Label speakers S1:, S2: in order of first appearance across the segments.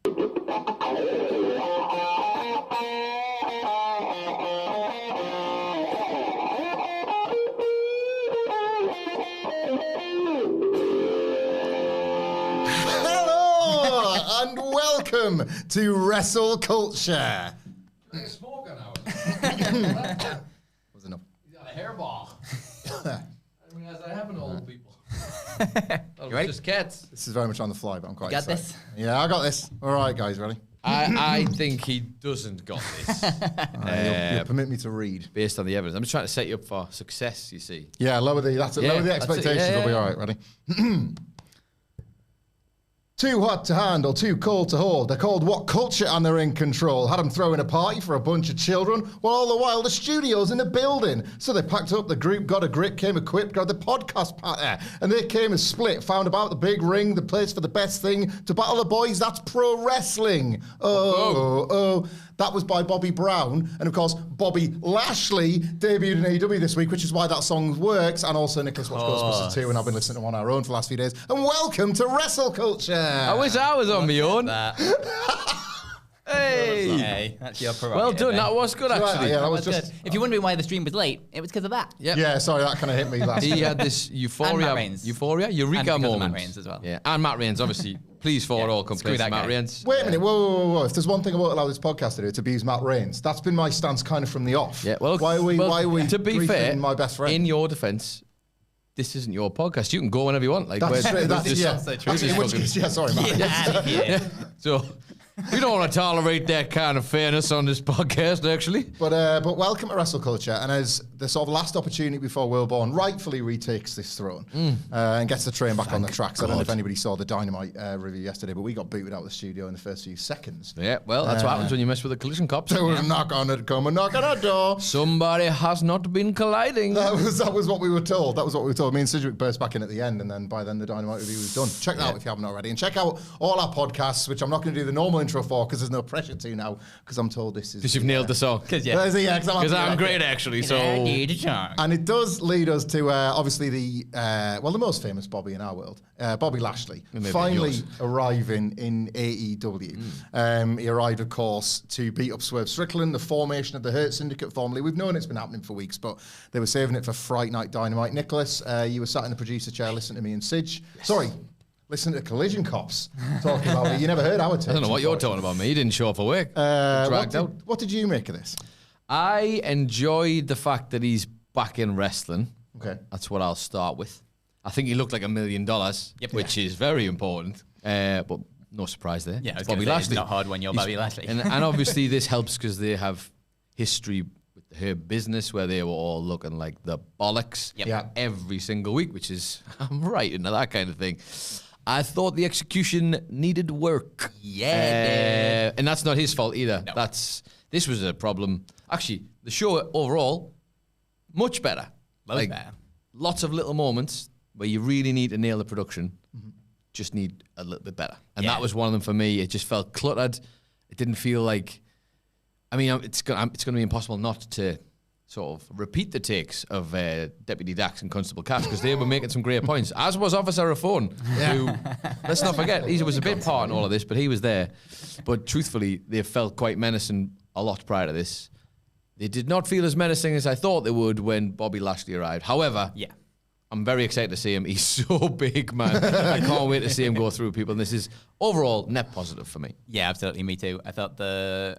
S1: And welcome to WrestleCulture.
S2: Smoke on out.
S1: Was enough.
S2: He's got a hairball. I mean, as that happen to old people.
S3: You ready?
S2: Just cats.
S1: This is very much on the fly, but I'm quite
S3: Got
S1: excited.
S3: this?
S1: Yeah, I got this. All right, guys, ready?
S2: I think he doesn't got this.
S1: You'll permit me to read.
S2: Based on the evidence. I'm just trying to set you up for success, you see.
S1: Yeah, lower the expectations.
S2: Yeah.
S1: We'll be all right. Ready? Too hot to handle, too cold to hold. They're called WhatCulture and they're in control. Had them throwing a party for a bunch of children, while all the while the studio's in the building. So they packed up the group, got a grip, came equipped, got the podcast partner, and they came as split, found about the big ring, the place for the best thing, to battle the boys, that's pro wrestling. Oh. That was by Bobby Brown. And of course, Bobby Lashley debuted in AEW this week, which is why that song works. And also Nicholas Watch Ghostbusters 2, and I've been listening to them on our own for the last few days. And welcome to WrestleCulture.
S2: I wish I was on my own.
S3: Hey, that's your prerogative.
S2: Well done. That was good, actually.
S1: Yeah, that was
S3: That's
S1: just...
S3: good. If you're wondering why the stream was late, it was because of that.
S2: Yep.
S1: Yeah, sorry, that kind of hit me last
S2: He
S1: week.
S2: had this
S3: And Matt Reigns.
S2: Eureka
S3: And because of
S2: moment.
S3: Matt Reigns as well.
S2: Yeah, and Matt Reigns, obviously. Please forward all complaints to
S3: that
S2: Matt
S3: guy.
S2: Reigns.
S1: Wait a minute, whoa. If there's one thing I won't allow this podcast to do, it's abuse Matt Reigns. That's been my stance kind of from the off.
S2: Yeah, well,
S1: why are we
S2: to be
S1: griefing
S2: fair,
S1: my best friend?
S2: in your defence, this isn't your podcast. You can go whenever you want. Like,
S1: That's true. That's
S2: just-
S1: yeah.
S3: so true.
S1: Actually, in which case, yeah, sorry, Matt.
S3: Yeah.
S2: So we don't want to tolerate that kind of fairness on this podcast, actually.
S1: But welcome to WrestleCulture, and as the sort of last opportunity before Wilborn rightfully retakes this throne and gets the train back on the tracks. I don't know if anybody saw the Dynamite review yesterday, but we got booted out of the studio in the first few seconds.
S2: Yeah, well, that's what happens when you mess with the collision cops.
S1: There was a knock on it, come and knock on our door.
S2: Somebody has not been colliding.
S1: That was what we were told. That was what we were told. Me and Sidgwick burst back in at the end, and then by then the Dynamite review was done. Check that out if you haven't already, and check out all our podcasts, which I'm not going to do the normal intro for because there's no pressure to now, because I'm told this is...
S2: Because you've nailed the song.
S3: Because
S2: Because I'm great, actually, so...
S1: And it does lead us to, obviously, the most famous Bobby in our world, Bobby Lashley, finally arriving in AEW. He arrived, of course, to beat up Swerve Strickland, the formation of the Hurt Syndicate formally. We've known it's been happening for weeks, but they were saving it for Fright Night Dynamite. Nicholas, you were sat in the producer chair listening to me and Sidge. Yes. Sorry. Listen to Collision Cops talking about me. You never heard our take.
S2: I don't know what you're talking about, me. You didn't show up for work.
S1: What did you make of this?
S2: I enjoyed the fact that he's back in wrestling.
S1: Okay.
S2: That's what I'll start with. I think he looked like $1 million, which is very important. But no surprise there.
S3: Yeah, I was
S2: Bobby
S3: going to say,
S2: Lashley.
S3: it's not hard when you're Bobby Lashley.
S2: And obviously this helps because they have history with her business where they were all looking like the bollocks every single week, which is, I'm right into that kind of thing. I thought the execution needed work.
S3: Yeah,
S2: and that's not his fault either.
S3: No.
S2: This was a problem. Actually, the show overall, much better.
S3: Loads better.
S2: Lots of little moments where you really need to nail the production. Just need a little bit better. And that was one of them for me. It just felt cluttered. It didn't feel like... I mean, it's going to be impossible not to sort of repeat the takes of Deputy Dax and Constable Cass because they were making some great points, as was Officer Rafone, who, let's not forget, he was a bit part in all of this, but he was there. But truthfully, they felt quite menacing a lot prior to this. They did not feel as menacing as I thought they would when Bobby Lashley arrived. However, I'm very excited to see him. He's so big, man. I can't wait to see him go through people. And this is overall net positive for me.
S3: Yeah, absolutely. Me too. I thought the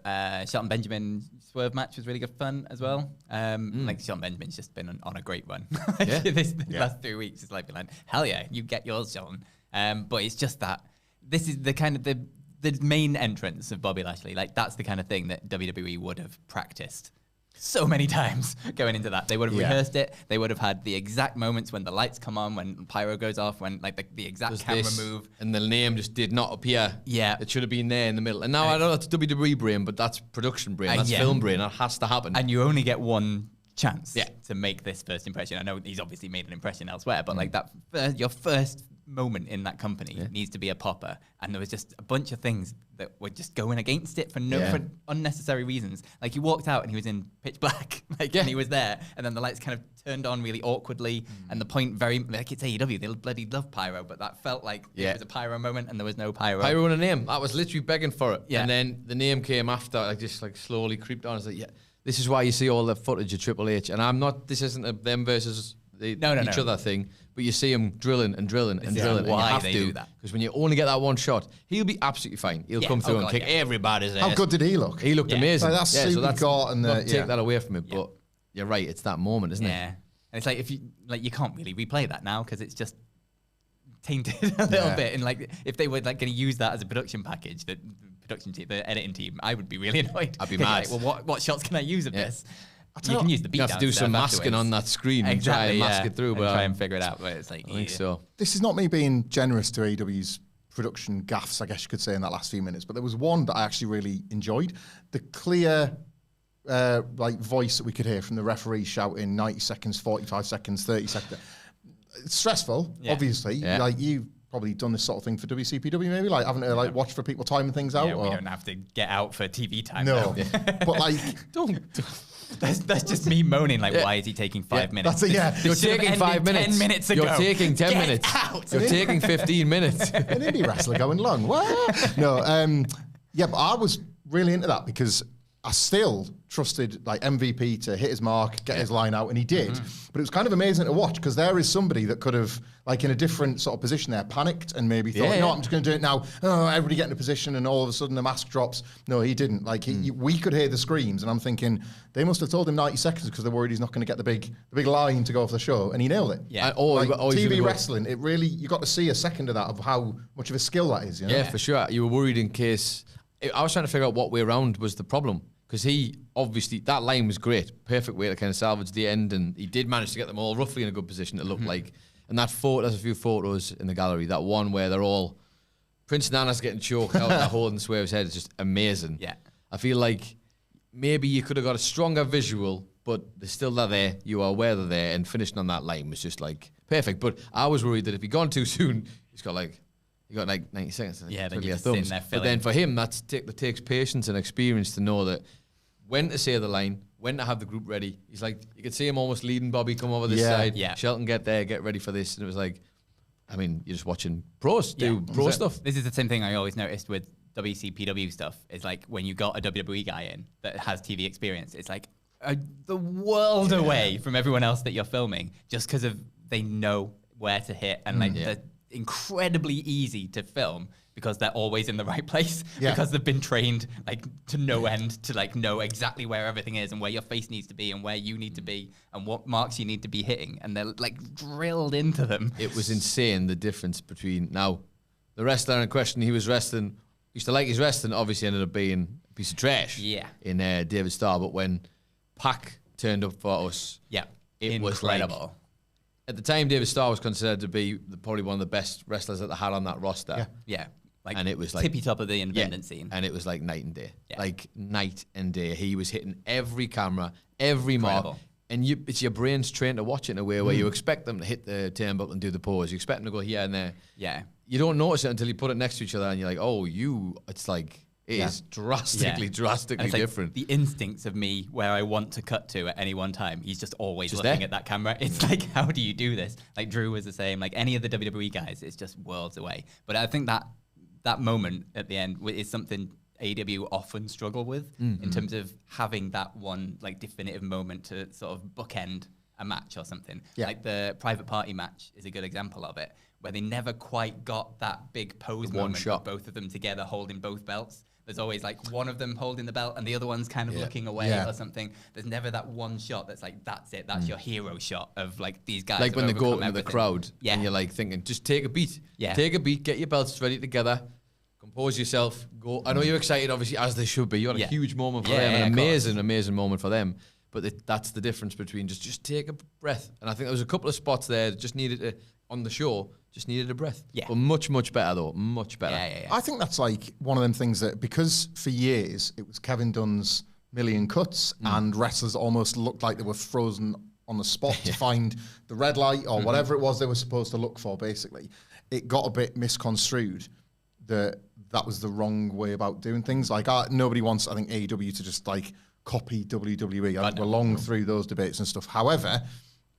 S3: Shelton Benjamin Swerve match was really good fun as well. Like Shelton Benjamin's just been on a great run. This last 3 weeks, it's like, hell yeah, you get yours, Shelton. But it's just that this is the kind of the main entrance of Bobby Lashley. Like that's the kind of thing that WWE would have practiced so many times going into that. They would have rehearsed it. They would have had the exact moments when the lights come on, when pyro goes off, when like the exact camera move.
S2: And the name just did not appear.
S3: Yeah.
S2: It should have been there in the middle. And now I know that's WWE brain, but that's production brain. That's film brain. That has to happen.
S3: And you only get one chance to make this first impression. I know he's obviously made an impression elsewhere, but like that, your first moment in that company needs to be a popper, and there was just a bunch of things that were just going against it for unnecessary reasons. Like he walked out and he was in pitch black, and he was there, and then the lights kind of turned on really awkwardly, and the point like it's AEW, they bloody love pyro, but that felt like it was a pyro moment and there was no pyro.
S2: Pyro and a name. I was literally begging for it, and then the name came after. I just like slowly creeped on. I was like, this is why you see all the footage of Triple H, and I'm not. This isn't a them versus each other thing, but you see him drilling and drilling and drilling.
S3: Why
S2: and you have
S3: they
S2: to,
S3: do that?
S2: because when you only get that one shot, he'll be absolutely fine. He'll come through and kick everybody's ass.
S1: How good did he look?
S2: He looked amazing.
S1: Like that suit he got, and
S2: not take that away from it, but you're right. It's that moment, isn't it?
S3: Yeah, and it's like if you you can't really replay that now because it's just tainted a little bit. And like if they were like going to use that as a production package, the production team, the editing team, I would be really annoyed.
S2: I'd be mad.
S3: Like, well, what shots can I use of this? You can use the beatdown.
S2: You have to do some masking on that screen and try and mask it through, but
S3: try and figure it out. But it's like,
S2: I think so.
S1: This is not me being generous to AEW's production gaffes, I guess you could say, in that last few minutes, but there was one that I actually really enjoyed. The clear voice that we could hear from the referee shouting 90 seconds, 45 seconds, 30 seconds. It's stressful, obviously.
S2: Yeah.
S1: Like you've probably done this sort of thing for WCPW, maybe, like having to watch for people timing things out.
S3: Yeah, we don't have to get out for TV time.
S1: No, but like,
S3: don't. That's just me moaning. Like, why is he taking 5 minutes?
S2: You're taking 5 minutes.
S3: 10 minutes ago.
S2: You're taking 10
S3: Get
S2: minutes.
S3: Out.
S2: You're taking 15 minutes.
S1: An indie wrestler going long. What? No, but I was really into that because I still trusted like MVP to hit his mark, get his line out, and he did. But it was kind of amazing to watch because there is somebody that could have, like in a different sort of position there, panicked and maybe thought, no, I'm just going to do it now. Oh, everybody get in a position, and all of a sudden the mask drops. No, he didn't. Like we could hear the screams, and I'm thinking they must have told him 90 seconds because they're worried he's not going to get the big line to go for the show, and he nailed it.
S3: Yeah.
S1: TV wrestling, it really, you got to see a second of that, of how much of a skill that is. You know?
S2: Yeah, for sure. You were worried in case. I was trying to figure out what way around was the problem. Because he, obviously, that line was great. Perfect way to kind of salvage the end. And he did manage to get them all roughly in a good position to look like. And that there's a few photos in the gallery. That one where they're all, Prince Nana's getting choked out, that holding Swerve's head is just amazing.
S3: Yeah.
S2: I feel like maybe you could have got a stronger visual, but they're still there. You are aware they're there. And finishing on that line was just like perfect. But I was worried that if he'd gone too soon, he's got like, you got like 90 seconds.
S3: Yeah, then
S2: you're
S3: just sitting there
S2: but then for him, that takes patience and experience to know that when to say the line, when to have the group ready. He's like, you could see him almost leading Bobby come over this side. Yeah. Shelton get there, get ready for this. And it was like, I mean, you're just watching pros do pro stuff.
S3: This is the same thing I always noticed with WCPW stuff. It's like when you got a WWE guy in that has TV experience, it's like the world away from everyone else that you're filming just because of they know where to hit and they're incredibly easy to film because they're always in the right place because they've been trained like to no end to like know exactly where everything is and where your face needs to be and where you need to be and what marks you need to be hitting, and they're like drilled into them.
S2: It was insane the difference between now the wrestler in question he was wrestling used to like his wrestling, obviously ended up being a piece of trash in David Starr, but when Pac turned up for us, it was incredible. Like, at the time, David Starr was considered to be probably one of the best wrestlers that they had on that roster.
S3: Yeah. Like,
S2: and it was like
S3: tippy top of the independent scene.
S2: And it was like night and day. Yeah. Like night and day. He was hitting every camera, every mark. And it's your brain's trained to watch it in a way where you expect them to hit the turnbuckle and do the pose. You expect them to go here and there.
S3: Yeah.
S2: You don't notice it until you put it next to each other and you're like, oh, it's like... It is drastically different.
S3: The instincts of me where I want to cut to at any one time. He's just always looking at that camera. It's like, how do you do this? Like Drew was the same. Like any of the WWE guys, it's just worlds away. But I think that moment at the end is something AEW often struggle with in terms of having that one like definitive moment to sort of bookend a match or something. Yeah. Like the Private Party match is a good example of it, where they never quite got that big pose moment with both of them together holding both belts. There's always like one of them holding the belt and the other one's kind of looking away or something. There's never that one shot that's like, that's it. That's your hero shot of like these guys.
S2: Like when they go into the crowd and you're like thinking, just take a beat. Yeah. Take a beat, get your belts ready together, compose yourself, go. I know you're excited, obviously, as they should be. You had a huge moment for them, an amazing moment for them. But that's the difference between just take a breath. And I think there was a couple of spots there that just needed to, on the show, just needed a breath. Yeah. But much, much better, though. Much better.
S3: Yeah.
S1: I think that's like one of them things that, because for years it was Kevin Dunn's million cuts and wrestlers almost looked like they were frozen on the spot to find the red light or whatever it was they were supposed to look for, basically. it got a bit misconstrued that was the wrong way about doing things. Like, nobody wants, I think, AEW to just like copy WWE. I think we're long through those debates and stuff. However,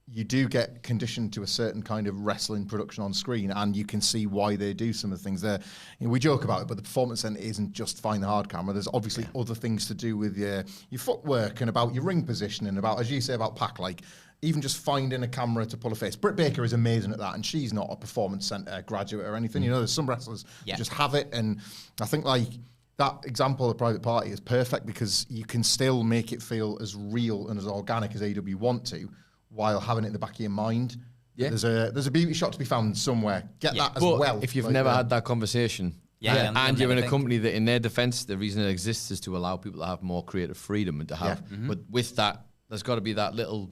S1: you do get conditioned to a certain kind of wrestling production on screen, and you can see why they do some of the things there. You know, we joke about it, but the Performance Center isn't just find the hard camera. There's obviously other things to do with your footwork and about your ring position and about, as you say, about Pac, like even just finding a camera to pull a face. Britt Baker is amazing at that, and she's not a Performance Center graduate or anything. You know, there's some wrestlers who just have it, and I think like that example of Private Party is perfect because you can still make it feel as real and as organic as AEW want to, while having it in the back of your mind. Yeah. There's a beauty shot to be found somewhere. Get that as well.
S2: If you've never had that conversation, and you're in a company that, in their defense, the reason it exists is to allow people to have more creative freedom and to have. But with that, there's got to be that little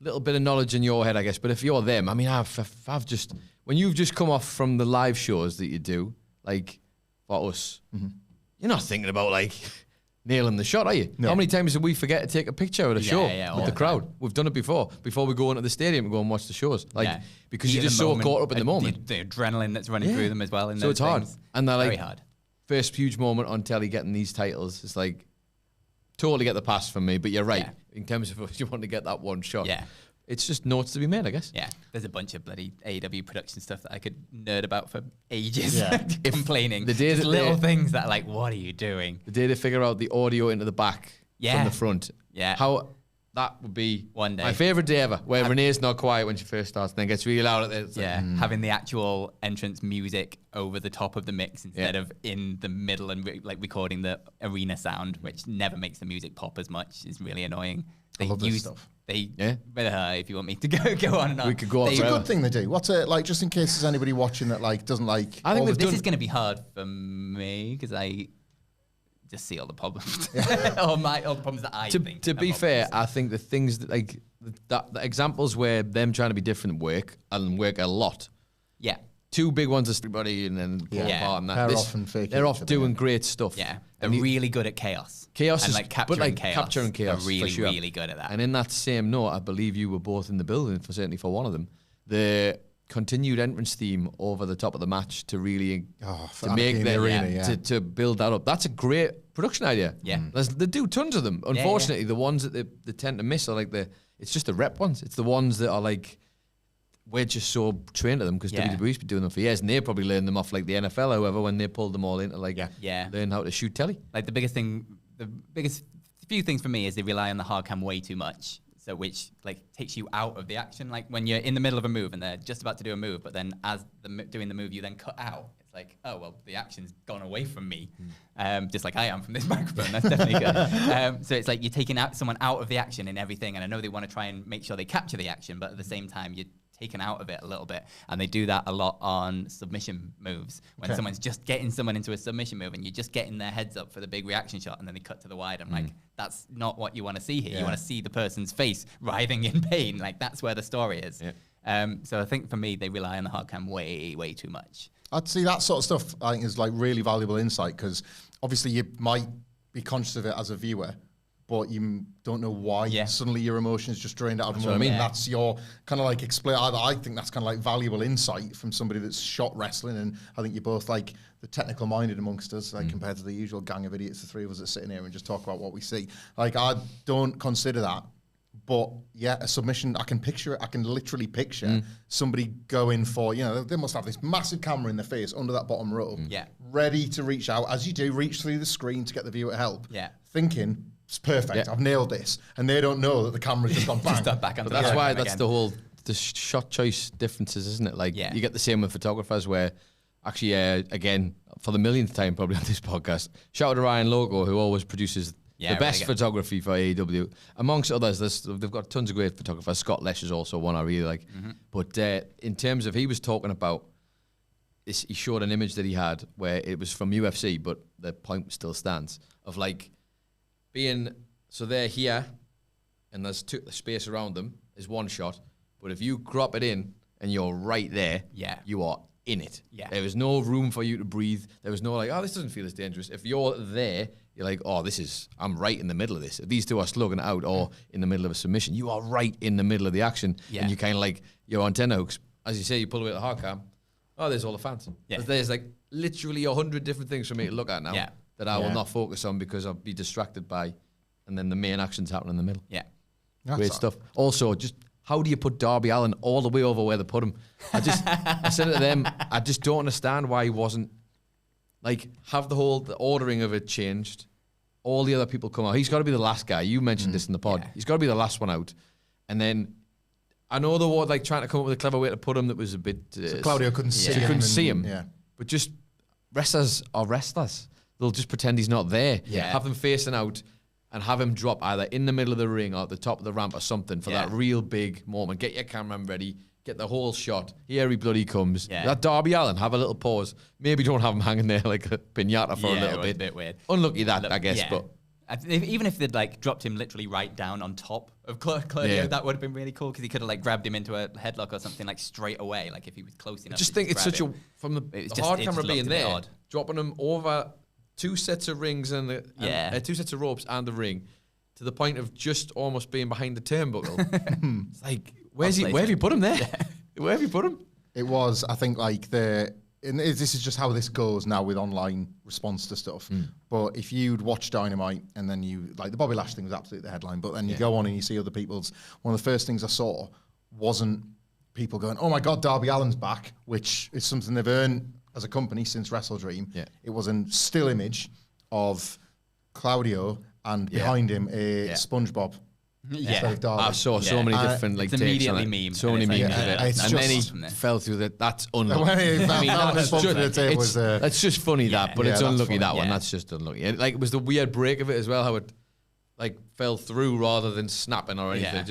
S2: bit of knowledge in your head, I guess. But if you're them, I mean, I've just, when you've just come off from the live shows that you do, like for us, you're not thinking about like nailing the shot, are you? No. How many times did we forget to take a picture at a show with the crowd? We've done it before we go into the stadium and go and watch the shows. Like, because you're just so caught up in the moment.
S3: The adrenaline that's running through them as well.
S2: So it's hard. And they're like,
S3: very hard.
S2: First huge moment on telly getting these titles. It's like, totally get the pass from me, but you're right. In terms of if you want to get that one shot. Yeah. It's just notes to be made, I guess.
S3: Yeah, there's a bunch of bloody AEW production stuff that I could nerd about for ages, complaining. The day little things that are like, what are you doing?
S2: The day they figure out the audio into the back from the front.
S3: Yeah.
S2: How that would be
S3: one day.
S2: My favourite day ever, where Renee's not quiet when she first starts and then gets really loud at it.
S3: Having the actual entrance music over the top of the mix instead of in the middle and like recording the arena sound, which never makes the music pop as much, is really annoying.
S1: I love this stuff.
S3: If you want me to go on and on.
S2: We could go on.
S1: It's a good thing they do. What's it like, just in case there's anybody watching that like doesn't like.
S3: I think this is going to be hard for me because I just see all the problems, all the problems that I think.
S2: To be fair, I think the things that like the examples where them trying to be different work a lot.
S3: Yeah.
S2: Two big ones is everybody and then apart and that. They're off doing great stuff.
S3: Yeah, they're really good at chaos.
S2: Chaos
S3: and
S2: is
S3: like capturing
S2: chaos.
S3: They're really good at that.
S2: And in that same note, I believe you were both in the building certainly for one of them. The continued entrance theme over the top of the match to really to make the arena to build that up. That's a great production idea.
S3: Yeah,
S2: they do tons of them. Unfortunately, the ones that they tend to miss are like it's just the rep ones. It's the ones that are like, we're just so trained at them because WWE's been doing them for years, and they probably learned them off like the NFL, however, when they pulled them all into like learn how to shoot telly.
S3: Like the biggest few things for me is they rely on the hard cam way too much, so which like takes you out of the action. Like when you're in the middle of a move and they're just about to do a move, but then as doing the move, you then cut out. It's like, oh well, the action's gone away from me, just like I am from this microphone. That's definitely good. So it's like you're taking someone out of the action in everything, and I know they want to try and make sure they capture the action, but at the same time you're taken out of it a little bit, and they do that a lot on submission moves when someone's just getting someone into a submission move and you're just getting their heads up for the big reaction shot and then they cut to the wide. I'm like, that's not what you want to see here. You want to see the person's face writhing in pain. Like that's where the story is. So I think for me they rely on the hard cam way too much.
S1: I'd see that sort of stuff I think is like really valuable insight, because obviously you might be conscious of it as a viewer, but you don't know why suddenly your emotions just drained out of the moment. That's your kind of like explain. I think that's kind of like valuable insight from somebody that's shot wrestling, and I think you're both like the technical minded amongst us, like compared to the usual gang of idiots, the three of us that sitting here and just talk about what we see. Like I don't consider that, but a submission, I can picture it. I can literally picture somebody going for, they must have this massive camera in their face under that bottom row, ready to reach out, as you do, reach through the screen to get the viewer help, thinking, it's perfect. I've nailed this, and they don't know that the camera's just gone bang.
S2: But that's why that's the shot choice differences, isn't it? Like you get the same with photographers, where actually, again, for the millionth time probably on this podcast, shout out to Ryan Logo, who always produces the best photography for AEW, amongst others. They've got tons of great photographers. Scott Lesh is also one I really like. But in terms of, he was talking about this, he showed an image that he had where it was from UFC, but the point still stands of like being, so they're here and there's space around them is one shot, but if you crop it in and you're right there, you are in it. There was no room for you to breathe. There was no like, oh, this doesn't feel as dangerous. If you're there, you're like, oh, I'm right in the middle of this. If these two are slugging it out or in the middle of a submission, you are right in the middle of the action. And you kind of like, your antenna hooks, as you say, you pull away the hard cam, Oh, there's all the fans.
S3: Yeah.
S2: There's like literally 100 different things for me to look at now that I will not focus on because I'll be distracted by, and then the main action's happening in the middle.
S3: Yeah.
S2: Weird stuff. Also, just how do you put Darby Allin all the way over where they put him? I said it to them, I just don't understand why he wasn't, like, have the ordering of it changed. All the other people come out. He's got to be the last guy. You mentioned this in the pod. Yeah. He's got to be the last one out. And then, I know they were like trying to come up with a clever way to put him that was a bit...
S1: so Claudio couldn't see him.
S2: He couldn't see him.
S1: Yeah.
S2: But just, wrestlers are wrestlers. They'll just pretend he's not there.
S1: Yeah.
S2: Have them facing out and have him drop either in the middle of the ring or at the top of the ramp or something for that real big moment. Get your cameraman ready. Get the whole shot. Here he bloody comes. Yeah. That Darby Allin, have a little pause. Maybe don't have him hanging there like a piñata for a little bit.
S3: A bit weird.
S2: Unlucky that, I guess, but...
S3: Even if they'd like dropped him literally right down on top of Claudio, that would have been really cool because he could have like grabbed him into a headlock or something like straight away, like if he was close enough.
S2: I just think it's such a from the hard camera being there, dropping him over 2 sets of rings and 2 sets of ropes and the ring to the point of just almost being behind the turnbuckle. It's like where have you put him there? Where have you put him?
S1: It was, I think, like and this is just how this goes now with online response to stuff. But if you'd watch Dynamite and then the Bobby Lash thing was absolutely the headline, but then you go on and you see other people's, one of the first things I saw wasn't people going, oh my God, Darby Allin's back, which is something they've earned as a company since WrestleDream. Yeah. It was a still image of Claudio and behind him a SpongeBob.
S2: I saw so many different
S3: takes immediately meme.
S2: So many memes of it. And then he fell through that. That's unlucky. That's just funny but it's unlucky that one. That's just unlucky. Like it was the weird break of it as well, how it like fell through rather than snapping or anything.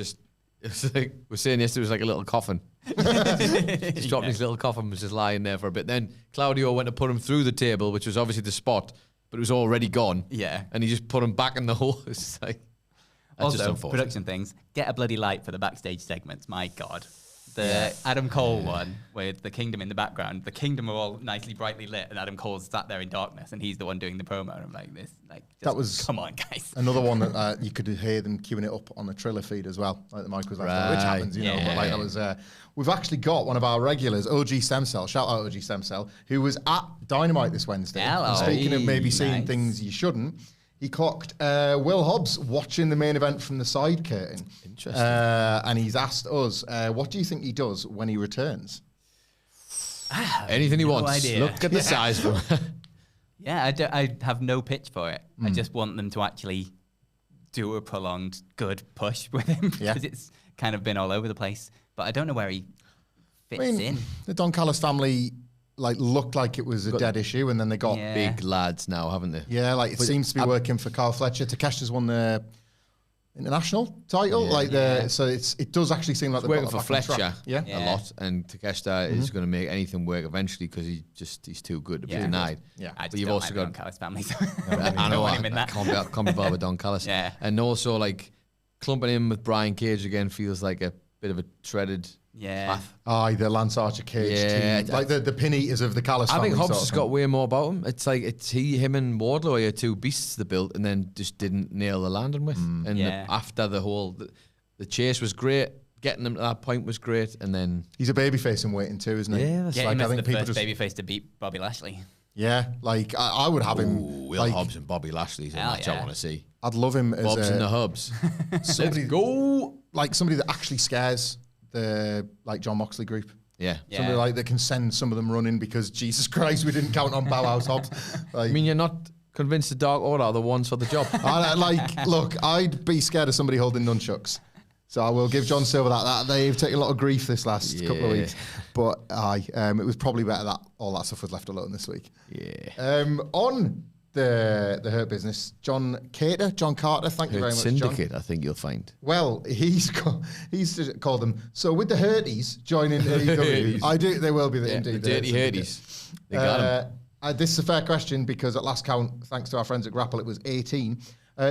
S2: It's like we were saying yesterday, it was like a little coffin. Just dropped his little coffin, was just lying there for a bit. Then Claudio went to put him through the table, which was obviously the spot, but it was already gone. Yeah. And he just put him back in the hole. It's like...
S3: Also, production things, get a bloody light for the backstage segments, my God. The Adam Cole one with the Kingdom in the background, the Kingdom are all nicely brightly lit and Adam Cole's sat there in darkness and he's the one doing the promo. And I'm like, that was come on, guys.
S1: Another one that you could hear them queuing it up on the Triller feed as well, like the mic was which happens, you know. But like that was, we've actually got one of our regulars, OG Stem Cell, shout out OG Stem Cell, who was at Dynamite this Wednesday.
S3: Hello.
S1: Speaking of maybe seeing things you shouldn't, he clocked Will Hobbs watching the main event from the side curtain.
S2: Interesting.
S1: And he's asked us, what do you think he does when he returns?
S2: Anything he wants. Idea. Look at the size of him.
S3: I have no pitch for it. I just want them to actually do a prolonged good push with him because it's kind of been all over the place. But I don't know where he fits in.
S1: The Don Callis family... looked like it was a dead issue, and then they got
S2: big lads now, haven't they?
S1: Yeah, it seems to be working for Carl Fletcher. Takeshita's won the international title, so it does actually seem like
S2: they're working for Fletcher,
S1: a
S2: lot, and Takeshita is going to make anything work eventually because he's too good to be denied.
S3: Yeah, but you've also got Don Callis family.
S2: I know I can't be bothered with Don Callis. And also clumping in with Brian Cage again feels like a bit of a treaded.
S1: The Lance Archer Cage team. Like the pin eaters of the Callis family.
S2: I think Hobbs has got way more about him. It's like him and Wardlow are two beasts they built and then just didn't nail the landing with. After the chase was great, getting them to that point was great, and then
S1: he's a babyface in waiting too, isn't he?
S3: Yeah, him as the first babyface to beat Bobby Lashley.
S1: Yeah, I would have him.
S2: Will Hobbs and Bobby Lashley's a match I want to see.
S1: I'd love him as
S2: Hobbs and the Hubs.
S1: Let's go. Somebody that actually scares the John Moxley group. Somebody that can send some of them running because Jesus Christ, we didn't count on Bauhaus Hobbs.
S2: I mean, you're not convinced the Dark Order are the ones for the job.
S1: Look, I'd be scared of somebody holding nunchucks. So I will give John Silver that. They've taken a lot of grief this last couple of weeks. But it was probably better that all that stuff was left alone this week.
S2: Yeah.
S1: On the Hurt Business, John Carter, thank you very much,
S2: Syndicate,
S1: John.
S2: I think you'll find.
S1: Well, he's called them. So with the Hurties joining AEW, they will be indeed
S2: the Dirty Hurties. They got him.
S1: This is a fair question because at last count, thanks to our friends at Grapple, it was 18.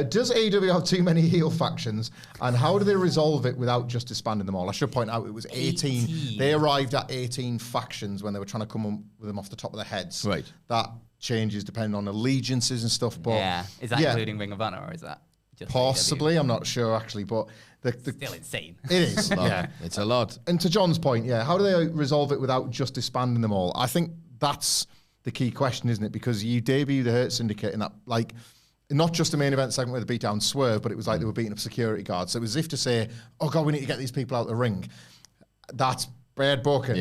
S1: Does AEW have too many heel factions, and how do they resolve it without just disbanding them all? I should point out it was 18. They arrived at 18 factions when they were trying to come up with them off the top of their heads.
S2: Right.
S1: That changes depending on allegiances and stuff. But
S3: is that including Ring of Honor, or is that?
S1: Possibly, I'm not sure actually, but
S3: still insane.
S1: It is, yeah.
S2: It's a lot.
S1: And to John's point, how do they resolve it without just disbanding them all? I think that's the key question, isn't it? Because you debut the Hurt Syndicate in that, like, not just the main event segment where they beat down Swerve, but it was like they were beating up security guards. So it was as if to say, oh God, we need to get these people out the ring. That's bad booking.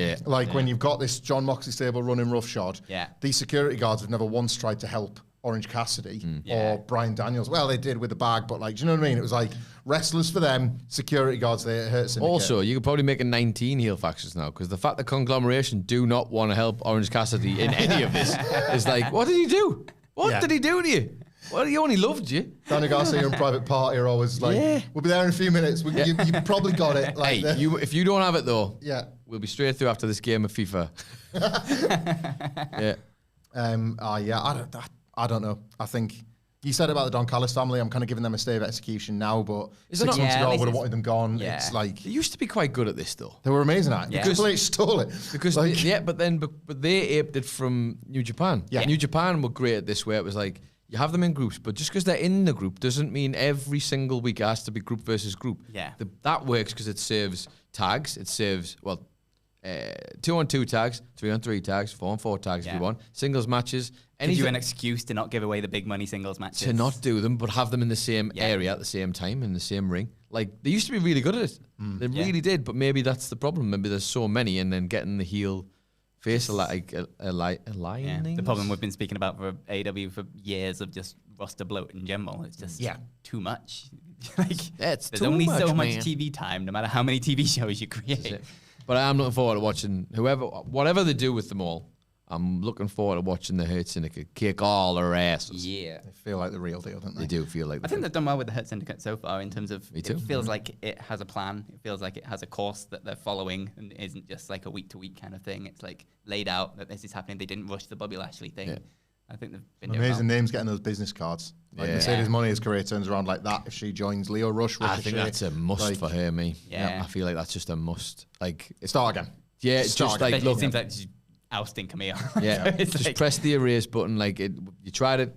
S1: When you've got this John Moxley stable running roughshod, these security guards have never once tried to help Orange Cassidy or Bryan Daniels. Well, they did with the bag, but like, do you know what I mean? It was like wrestlers for them, security guards there at Hurt Syndicate.
S2: Also, you could probably make a 19 heel factions now, because the fact that Conglomeration do not want to help Orange Cassidy in any of this is like, what did he do? What did he do to you? Well, he only loved you.
S1: Danny Garcia and Private Party are always like, we'll be there in a few minutes. You probably got it. Like,
S2: hey, if you don't have it though, we'll be straight through after this game of FIFA.
S1: I don't know. I think you said about the Don Callis family. I'm kind of giving them a stay of execution now, but 6 months ago I would have wanted them gone.
S3: Yeah.
S1: It's like
S2: they used to be quite good at this though.
S1: They were amazing at it.
S3: Yeah.
S1: Triple H stole it.
S2: Because but they aped it from New Japan.
S1: Yeah.
S2: New Japan were great at this, where it was like, you have them in groups, but just because they're in the group doesn't mean every single week it has to be group versus group.
S3: Yeah.
S2: That works because it serves tags. It serves, 2-on-2 tags, 3-on-3 tags, 4-on-4 tags if you want. Singles matches.
S3: Gives you an excuse to not give away the big money singles matches.
S2: To not do them, but have them in the same area at the same time, in the same ring. Like, they used to be really good at it. They really did, but maybe that's the problem. Maybe there's so many, and then getting the heel face aligning.
S3: The problem we've been speaking about for AEW for years of just roster bloat in general. It's just too much. There's only so much TV time, no matter how many TV shows you create.
S2: But I am looking forward to watching whatever they do with them all. I'm looking forward to watching the Hurt Syndicate kick all their asses.
S3: Yeah.
S1: They feel like the real deal, don't they?
S2: They do feel like
S3: I think they've done well with the Hurt Syndicate so far in terms of
S2: Me too.
S3: It feels like it has a plan. It feels like it has a course that they're following and isn't just like a week-to-week kind of thing. It's like laid out that this is happening. They didn't rush the Bobby Lashley thing.
S2: Yeah.
S3: I think they've been doing
S1: amazing
S3: well.
S1: names getting those business cards. Like Mercedes Money's career turns around like that if she joins Leo Rush.
S2: I think that's a must for her, me.
S3: Yeah.
S2: I feel like that's just a must. Like,
S1: start again.
S2: Yeah, it's just like,
S3: look, it seems like she's ousting Camille.
S2: Yeah,
S3: It's
S2: just
S3: like,
S2: press the erase button. Like, you tried it,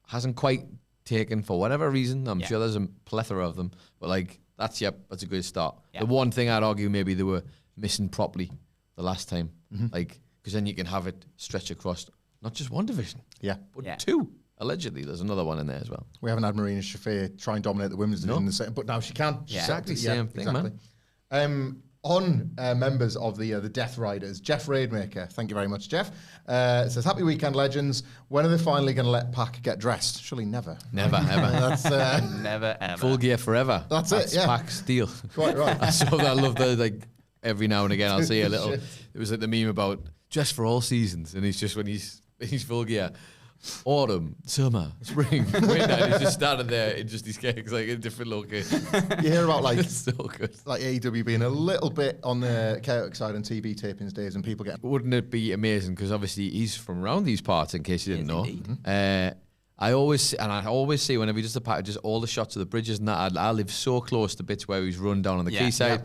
S2: hasn't quite taken for whatever reason. I'm sure there's a plethora of them, but like that's a good start. The one thing I'd argue maybe they were missing properly the last time, like, because then you can have it stretch across not just one division, but two. Allegedly, there's another one in there as well.
S1: We haven't had Marina Shafir try and dominate the women's division, but now she can.
S2: Exactly, same thing, man.
S1: On members of the Death Riders, Jeff Raidmaker, thank you very much, Jeff, says, happy weekend, legends. When are they finally going to let Pac get dressed? Surely never.
S2: Never, ever.
S1: That's,
S3: never, ever.
S2: Full gear forever.
S1: That's it, yeah.
S2: Pac's deal.
S1: Quite right.
S2: I saw that. I love that, like, every now and again I'll see a little, it was like the meme about dress for all seasons, and he's just, when he's full gear, autumn, summer, spring, winter, and he's just standing there in just these gigs, like in different locations.
S1: You hear about like
S2: so good,
S1: like AEW being a little bit on the chaotic side on TV tapings days, and people get.
S2: Wouldn't it be amazing? Because obviously he's from around these parts. In case you didn't know, I always see whenever he does the packages, all the shots of the bridges and that. I live so close to bits where he's run down on the quayside.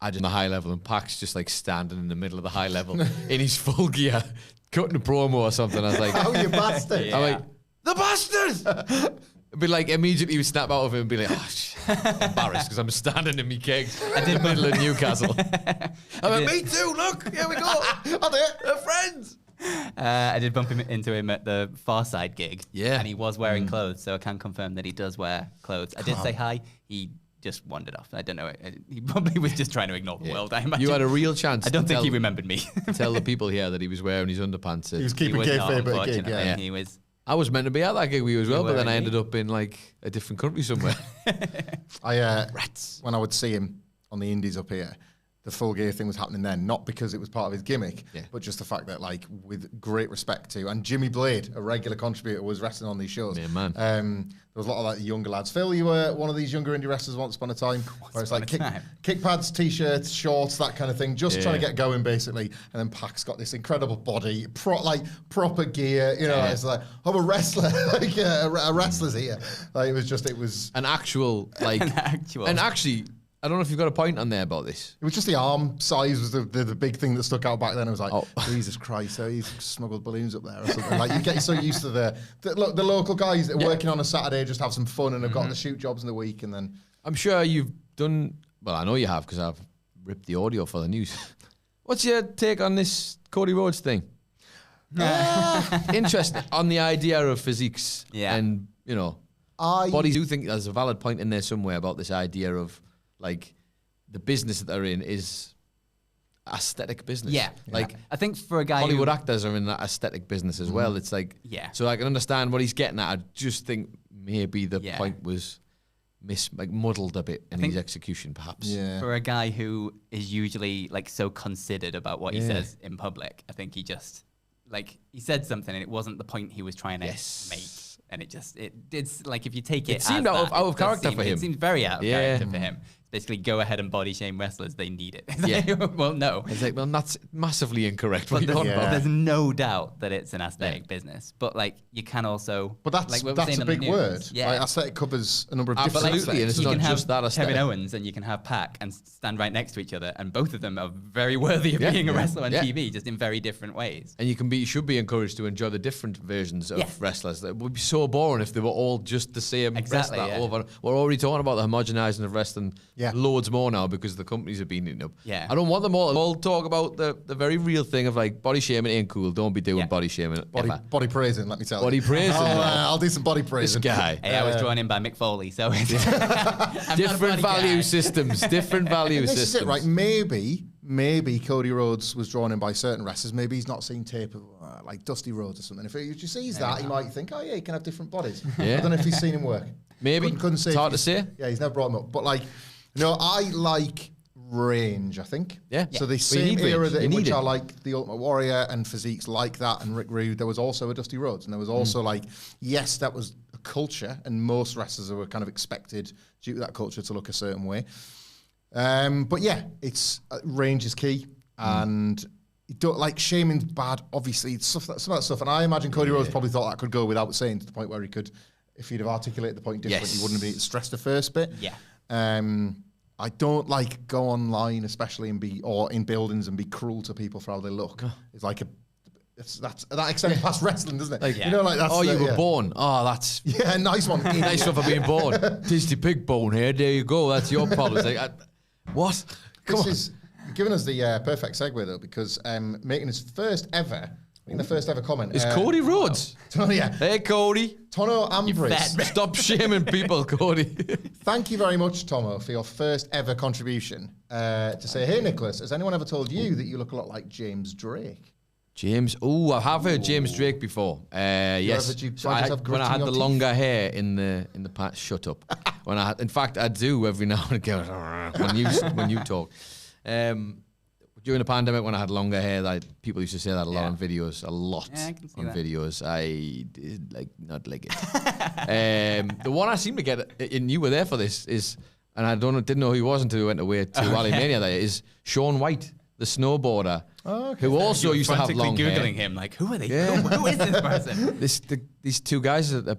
S2: I just on the high level, and Pac's just like standing in the middle of the high level in his full gear, cutting a promo or something. I was like,
S1: "Oh, you bastard!"
S2: I'm like, "The bastard!" It'd be like immediately he would snap out of him and be like, "Oh, embarrassed because I'm standing in my kegs in the middle of Newcastle." I'm like, "Me too. Look, here we go. I did. We're friends."
S3: I did bump into him at the Far Side gig.
S2: Yeah,
S3: and he was wearing clothes, so I can confirm that he does wear clothes. I did say hi. He just wandered off. I don't know. He probably was just trying to ignore the world, I imagine.
S2: You had a real chance.
S3: I don't think he remembered me.
S2: Tell the people here that he was wearing his underpants.
S1: He was keeping kayfabe at a gig.
S3: Yeah. He was.
S2: I was meant to be at that gig with you as well, but then I ended up in like a different country somewhere.
S1: When I would see him on the indies up here, the full gear thing was happening then, not because it was part of his gimmick, but just the fact that, like, with great respect to, and Jimmy Blade, a regular contributor, was wrestling on these shows.
S2: Yeah, man.
S1: There was a lot of like younger lads. Phil, you were one of these younger indie wrestlers once upon a time, where it's like kick pads, t-shirts, shorts, that kind of thing, just trying to get going basically. And then Pac's got this incredible body, proper gear. You know, it's like, I'm a wrestler, like a wrestler's here. Like it was
S2: an actual, like, and actually. I don't know if you've got a point on there about this.
S1: It was just the arm size was the big thing that stuck out back then. I was like, Jesus Christ, he's smuggled balloons up there or something. Like, you get so used to the local guys that are working on a Saturday, just have some fun and have got the shoot jobs in the week. And then
S2: I'm sure you've done, well, I know you have because I've ripped the audio for the news. What's your take on this Cody Rhodes thing? Interesting on the idea of physiques and, you know, bodies. Do think there's a valid point in there somewhere about this idea of like the business that they're in is aesthetic business.
S3: Yeah.
S2: Like
S3: I think for a guy
S2: Hollywood actors are in that aesthetic business as well. It's like, so I can understand what he's getting at. I just think maybe the point was muddled a bit in his execution, perhaps.
S3: Yeah. For a guy who is usually like so considered about what he says in public, I think he just he said something and it wasn't the point he was trying to make. And it's like if you take it
S2: seemed out of character for him.
S3: It seemed very out of character for him. Basically, go ahead and body shame wrestlers. They need it. Well, no.
S2: It's like, well, that's massively incorrect.
S3: But there's no doubt that it's an aesthetic business. But like, you can also.
S1: But that's a big word. Yeah, like, aesthetic covers a number of different
S2: absolutely, and it's not just that aesthetic.
S3: Kevin Owens and you can have Pac and stand right next to each other, and both of them are very worthy of being a wrestler on TV, just in very different ways.
S2: And you should be encouraged to enjoy the different versions of wrestlers. It would be so boring if they were all just the same wrestler over. We're already talking about the homogenizing of wrestling. Loads more now because the companies have been eating up.
S3: Yeah.
S2: I don't want them all talk about the very real thing of like body shaming ain't cool. Don't be doing body shaming.
S1: Body praising, let me tell you.
S2: Body praising.
S1: I'll do some body praising.
S2: This guy.
S3: Hey, I was drawn in by Mick Foley, so it's
S2: different value systems. Different value systems.
S1: This is it, right? Maybe Cody Rhodes was drawn in by certain wrestlers. Maybe he's not seen tape of like Dusty Rhodes or something. If he just sees that, he might think, oh yeah, he can have different bodies. I don't know if he's seen him work.
S2: Maybe.
S1: Couldn't say.
S2: It's hard to say.
S1: Yeah, he's never brought him up. But like, no, I like range, I think.
S2: Yeah.
S1: So the same era in which I like the Ultimate Warrior and physiques like that and Rick Rude, there was also a Dusty Rhodes. And there was also like, yes, that was a culture and most wrestlers were kind of expected due to that culture to look a certain way. But yeah, it's range is key. And you don't like shaming's bad, obviously. It's some of that stuff. And I imagine Cody Rhodes probably thought that could go without saying to the point where he could, if he'd have articulated the point differently, he wouldn't have been stressed the first bit.
S3: Yeah.
S1: I don't like go online, especially or in buildings and be cruel to people for how they look. It's like that extends past wrestling, doesn't it?
S2: Like, you know, like that's. Oh, you were born. Oh, that's
S1: nice one.
S2: Nice one for being born. Tasty pig bone here. There you go. That's your problem. It's like, what?
S1: This is giving us the perfect segue though, because making his first ever. The first ever comment
S2: is Cody Rhodes. Hey, Cody.
S1: Tono Ambris.
S2: Stop shaming people, Cody.
S1: Thank you very much, Tomo, for your first ever contribution. To say, hey, Nicholas, has anyone ever told you that you look a lot like James Drake?
S2: James? Oh, I have heard James Drake before. Yes. When I had the longer hair in the past. Shut up. In fact, I do every now and again when you talk. During the pandemic, when I had longer hair, people used to say that a lot on videos. A lot on videos. I did not like it. The one I seem to get, and you were there for this, is, and I didn't know who he was until we went away to Valley Mania. There is Shaun White, the snowboarder, who also used to have long hair.
S3: Googling him, like, who are they? Who is this person?
S2: These two guys at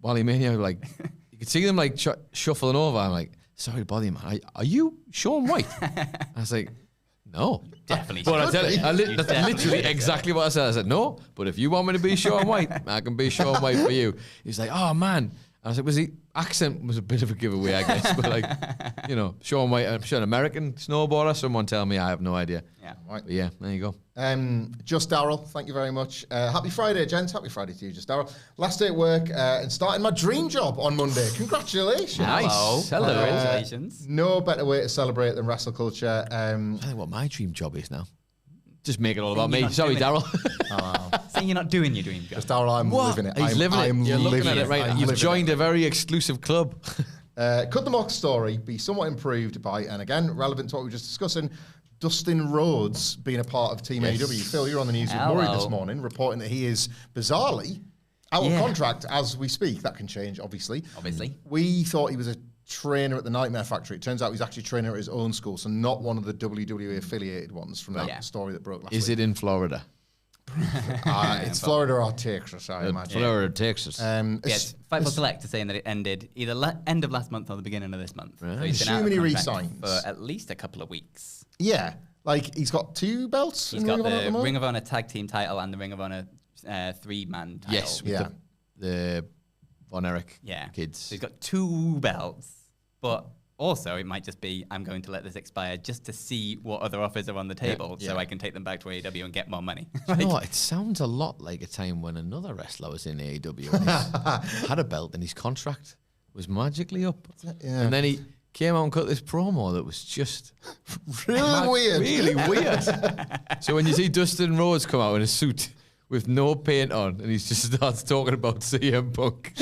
S2: Valley Mania, like, you could see them like shuffling over. I'm like, sorry to bother you, man. Are you Shaun White? I was like, no.
S3: Definitely.
S2: But I tell you, that's literally exactly what I said. I said, no, but if you want me to be Shaun White, I can be Shaun White for you. He's like, oh, man. I was like, accent was a bit of a giveaway, I guess. But like, you know, Shaun White, I'm sure an American snowboarder. Someone tell me, I have no idea.
S3: Yeah.
S2: Right. But yeah, there you go.
S1: Just Daryl, thank you very much. Happy Friday, gents. Happy Friday to you, Just Daryl. Last day at work and starting my dream job on Monday. Congratulations.
S2: Nice.
S3: Hello. Congratulations.
S1: No better way to celebrate than WrestleCulture.
S2: I think what my dream job is now. Just make it all about me. Sorry, Daryl.
S3: Saying you're not doing your dream job.
S1: Just Daryl, I'm living it.
S2: He's living it. You're looking at it right now. You've joined a very exclusive club.
S1: Could the mock story be somewhat improved by, and again, relevant to what we were just discussing, Dustin Rhodes being a part of Team AEW? Phil, you're on the news with Murray this morning, reporting that he is bizarrely out of contract as we speak. That can change, obviously. We thought he was a trainer at the Nightmare Factory. It turns out he's actually a trainer at his own school, so not one of the WWE affiliated ones from that story that broke last week.
S2: Is it in Florida?
S1: It's Florida or Texas, I imagine.
S2: Florida, Texas.
S3: Yes, Fightful Select is saying that it ended either end of last month or the beginning of this month.
S2: Right.
S3: So he's been out of
S1: Assuming he
S3: contract
S1: re-signs.
S3: for at least a couple of weeks.
S1: Yeah, like he's got 2 belts.
S3: He's
S1: in
S3: got
S1: Ring of Honor at
S3: the
S1: moment?
S3: Ring of Honor tag team title and the Ring of Honor 3-man title.
S2: Yes, with
S1: Yeah.
S2: the Von Erich kids.
S3: So he's got 2 belts, but also it might just be, I'm going to let this expire just to see what other offers are on the table so I can take them back to AEW and get more money.
S2: You know what? It sounds a lot like a time when another wrestler was in AEW and had a belt and his contract was magically up.
S1: Yeah.
S2: And then he came out and cut this promo that was just
S1: Really weird.
S2: Really weird. So when you see Dustin Rhodes come out in a suit with no paint on and he just starts talking about CM Punk.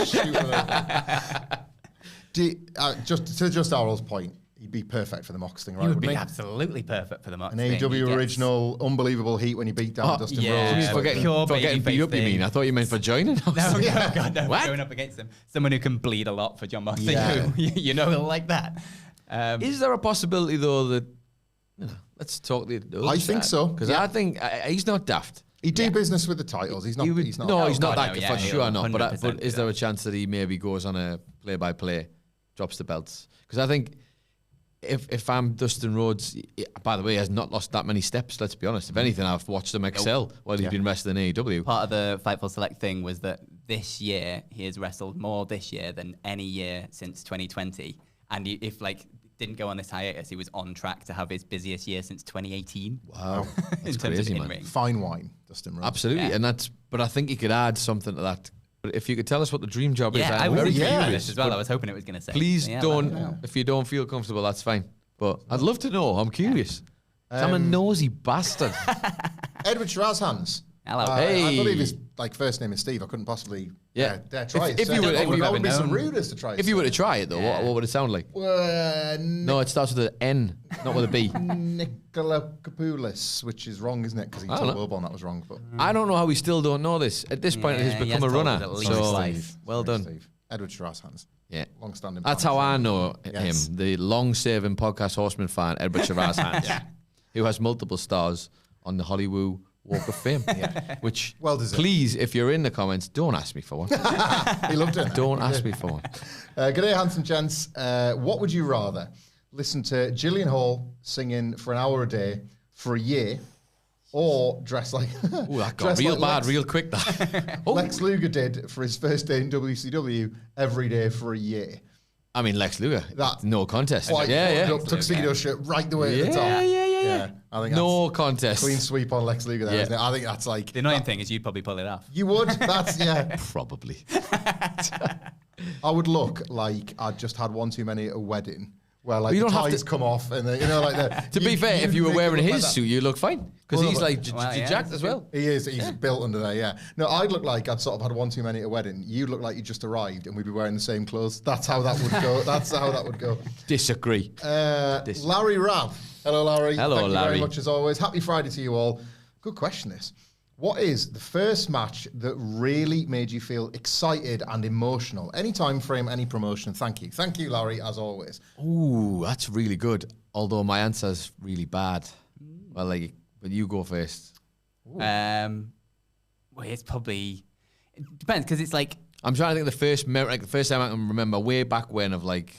S1: Just to Darrell's point, he'd be perfect for the Mox thing, right?
S3: He would be
S1: wouldn't he?
S3: absolutely perfect for the Mox
S1: An
S3: thing.
S1: AEW original, unbelievable heat when he beat down Dustin Rhodes.
S3: for getting pure
S2: beat
S3: babyface
S2: up, you mean? I thought you meant for joining us.
S3: No, no, God, no.
S2: What?
S3: Going up against him. Someone who can bleed a lot for John Moxley,
S1: Yeah.
S3: who you know he'll like that.
S2: Is there a possibility, though, that... let's talk the other
S1: I think
S2: side.
S1: so.
S2: Because
S1: Yeah.
S2: I think he's not daft.
S1: He'd do business with the titles. He's not. He's not.
S2: No, he's not
S3: God,
S2: that
S3: no,
S2: for
S3: yeah,
S2: sure
S3: he'll
S2: not. But
S3: 100%
S2: is
S3: do
S2: there a chance that he maybe goes on a play-by-play, drops the belts? Because I think if I'm Dustin Rhodes, by the way, he has not lost that many steps. Let's be honest. If anything, I've watched him excel while he's been wrestling in AEW.
S3: Part of the Fightful Select thing was that this year he has wrestled more this year than any year since 2020. And if didn't go on this hiatus, he was on track to have his busiest year since 2018.
S2: Wow, that's
S3: in terms
S2: crazy,
S3: of
S2: man.
S3: in-ring.
S1: Fine wine, Dustin Rhodes.
S2: Absolutely,
S3: Yeah.
S2: but I think he could add something to that. But if you could tell us what the dream job is,
S3: Yeah, I
S2: I'm
S3: was
S2: very
S3: thinking
S2: curious.
S3: this as well.
S2: but
S3: I was hoping it was going to say.
S2: Please
S3: Yeah,
S2: don't.
S3: let me know.
S2: If you don't feel comfortable, that's fine. But I'd love to know. I'm curious. I'm a nosy bastard.
S1: Edward Shirazhands.
S3: Hello.
S1: I believe his first name is Steve. I couldn't possibly dare try it.
S2: If you were,
S1: That would be some
S3: known.
S1: rudeness to try it.
S2: if you were to try it though, what would it sound like? No, it starts with an N, not with a B.
S1: Nikolakopoulos, which is wrong, isn't it? Because he
S2: I
S1: told
S2: don't know.
S1: Wilborn that was wrong. But
S2: I don't know how we still don't know this. At this point, it
S3: Yeah,
S2: has
S3: he
S2: become
S3: has
S2: a
S3: told
S2: runner.
S3: us at least
S2: So
S3: twice.
S2: well done.
S1: Steve. Edward Shirazhands.
S2: Yeah.
S1: Long-standing.
S2: That's
S1: fan.
S2: how I know
S1: Yes.
S2: him, the long-serving podcast horseman fan, Edward Shirazhands, who has multiple stars on the Hollywood Walk of Fame. Which,
S1: Well deserved.
S2: please, if you're in the comments, don't ask me for one.
S1: He loved it.
S2: Don't ask me for one.
S1: Good day, handsome gents. What would you rather? Listen to Gillian Hall singing for an hour a day for a year, or dress like
S2: Ooh, that got
S1: dress
S2: real
S1: like
S2: bad
S1: Lex,
S2: real quick. That.
S1: Lex Luger did for his first day in WCW every day for a year.
S2: I mean, Lex Luger.
S1: That-
S2: No contest.
S1: White
S2: Yeah.
S1: up, tuxedo shirt right the way to the top.
S2: Yeah.
S1: I think
S2: No
S1: that's
S2: contest.
S1: clean sweep on Lex Luger there,
S2: Yeah.
S1: isn't it? I think that's like
S3: The annoying thing is you'd probably pull it off.
S1: you would. That's
S2: Probably.
S1: I would look like I'd just had one too many at a wedding. Where
S2: you
S1: the
S2: don't have
S1: ties
S2: to-
S1: come off and
S2: To be fair, if you were wearing his suit, you look fine. Because
S1: Well,
S2: he's
S1: but-
S2: like
S3: yeah,
S2: jacked as well.
S1: He is. He's built under there, yeah. No, I'd look like I'd sort of had one too many at a wedding. You look like you just arrived and we'd be wearing the same clothes. That's how that would go. That's how that would go.
S2: Disagree.
S1: Larry Rav. Hello, Larry.
S2: Hello,
S1: Thank you very
S2: Larry.
S1: much as always. Happy Friday to you all. Good question, this. What is the first match that really made you feel excited and emotional? Any time frame, any promotion. Thank you. Thank you, Larry, as always.
S2: Ooh, that's really good. Although my answer's really bad. Well, but you go first.
S3: Well, it's probably it depends because it's like
S2: I'm trying to think of the first time I can remember way back when of wrestling.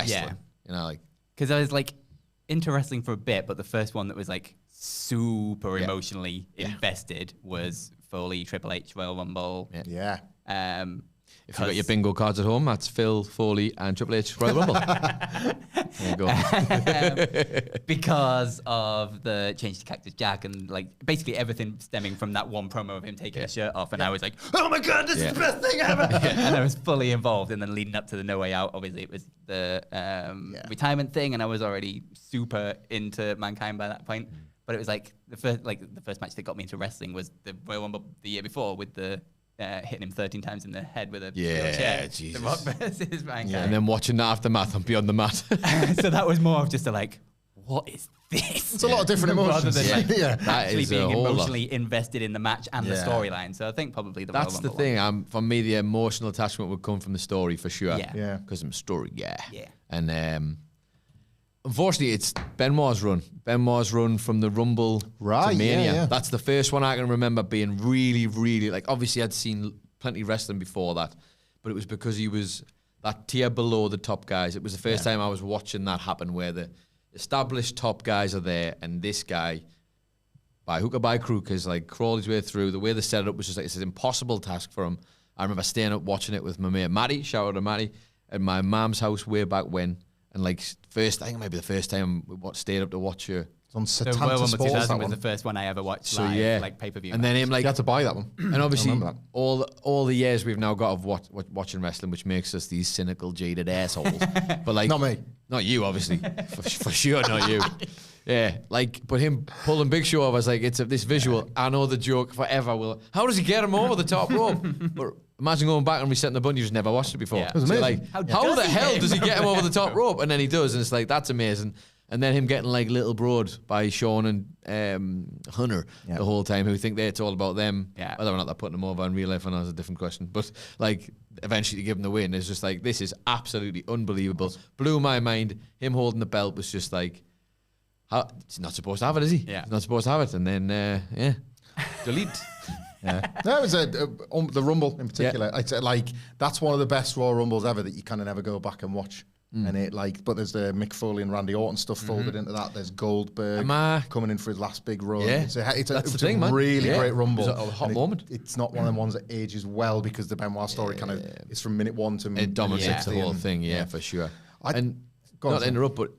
S3: Yeah.
S2: You know,
S3: because I was into wrestling for a bit, but the first one that was super emotionally invested was Foley Triple H Royal Rumble.
S1: Yeah.
S2: if you've got your bingo cards at home, that's Phil, Foley, and Triple H Royal Rumble. There you go.
S3: Because of the change to Cactus Jack and basically everything stemming from that one promo of him taking his shirt off, and I was like, oh my god, this is the best thing ever. And I was fully involved. And then leading up to the No Way Out, obviously it was the retirement thing, and I was already super into Mankind by that point. But it was the first match that got me into wrestling was the Royal Rumble the year before with the hitting him 13 times in the head with a chair.
S2: Jesus.
S3: The Rock versus Mankind.
S2: And then watching the aftermath on Beyond the Mat.
S3: So that was more of just what is this?
S1: It's a lot of different
S3: Rather
S1: emotions.
S3: than
S2: That
S3: actually
S2: is a
S3: being
S2: whole lot.
S3: emotionally invested in the match and the
S1: Yeah.
S3: storyline. So I think probably the Royal
S2: That's the
S3: Rumble
S2: thing. For me, the emotional attachment would come from the story for sure.
S3: Yeah.
S1: Yeah.
S2: Because I'm a story guy.
S3: Yeah.
S2: And Unfortunately, it's Benoit's run. Benoit's run from the Rumble to Mania.
S1: Yeah.
S2: That's the first one I can remember being really, really, like, obviously I'd seen plenty of wrestling before that, but it was because he was that tier below the top guys. It was the first time I was watching that happen, where the established top guys are there, and this guy, by hook or by crook, is like crawled his way through. The way they set it up was just like, it's an impossible task for him. I remember staying up watching it with my mate Matty, shout out to Matty, at my mum's house way back when. And like I think maybe the first time we stayed up to watch her.
S1: It's on
S3: The Royal
S1: Satanta
S3: Rumble
S1: Sports,
S3: 2000
S1: that
S3: was
S1: one.
S3: the first one I ever watched
S2: So,
S3: live,
S2: yeah.
S3: like pay-per-view.
S2: And then him like,
S1: You had to buy that one.
S2: and obviously
S1: I remember that.
S2: all the years we've now got of watching wrestling, which makes us these cynical, jaded assholes. But like,
S1: Not me.
S2: not you, obviously, for sure, not you. Yeah, like, but him pulling Big Show, I was like, it's this visual. I know the joke forever. Will how does he get him over the top rope? But imagine going back and resetting the button. You've just never watched it before.
S3: Yeah. It
S1: was
S2: So
S1: amazing.
S2: like,
S3: How
S2: how
S3: does
S2: the
S3: he
S2: hell
S3: get
S2: does he
S3: him
S2: get him over the top
S3: over?
S2: rope? And then he does, and it's like, that's amazing. And then him getting like Little Broad by Sean and Hunter the whole time, who think it's all about them.
S3: Yeah.
S2: Whether or not they're putting them over in real life, I know is a different question. But like, eventually to give him the win, it's just like, this is absolutely unbelievable. Blew my mind. Him holding the belt was just like, how, he's not supposed to have it, is he?
S3: Yeah.
S2: He's not supposed to have it. And then, delete.
S1: That was the Rumble in particular. It's like, that's one of the best Royal Rumbles ever that you kind of never go back and watch. And it like, but there's the Mick Foley and Randy Orton stuff folded into that. There's Goldberg coming in for his last big run.
S2: Yeah.
S1: It's
S2: That's
S1: a
S2: the thing, man.
S1: really
S2: Yeah.
S1: great Rumble.
S2: It was a hot
S1: And
S2: moment.
S1: It's not one of them ones that ages well, because the Benoit story kind of is from minute 1 to
S2: It dominates
S1: 60
S2: the whole
S1: and-
S2: thing, for sure. And
S1: Go on,
S2: not to
S1: Sam.
S2: interrupt, but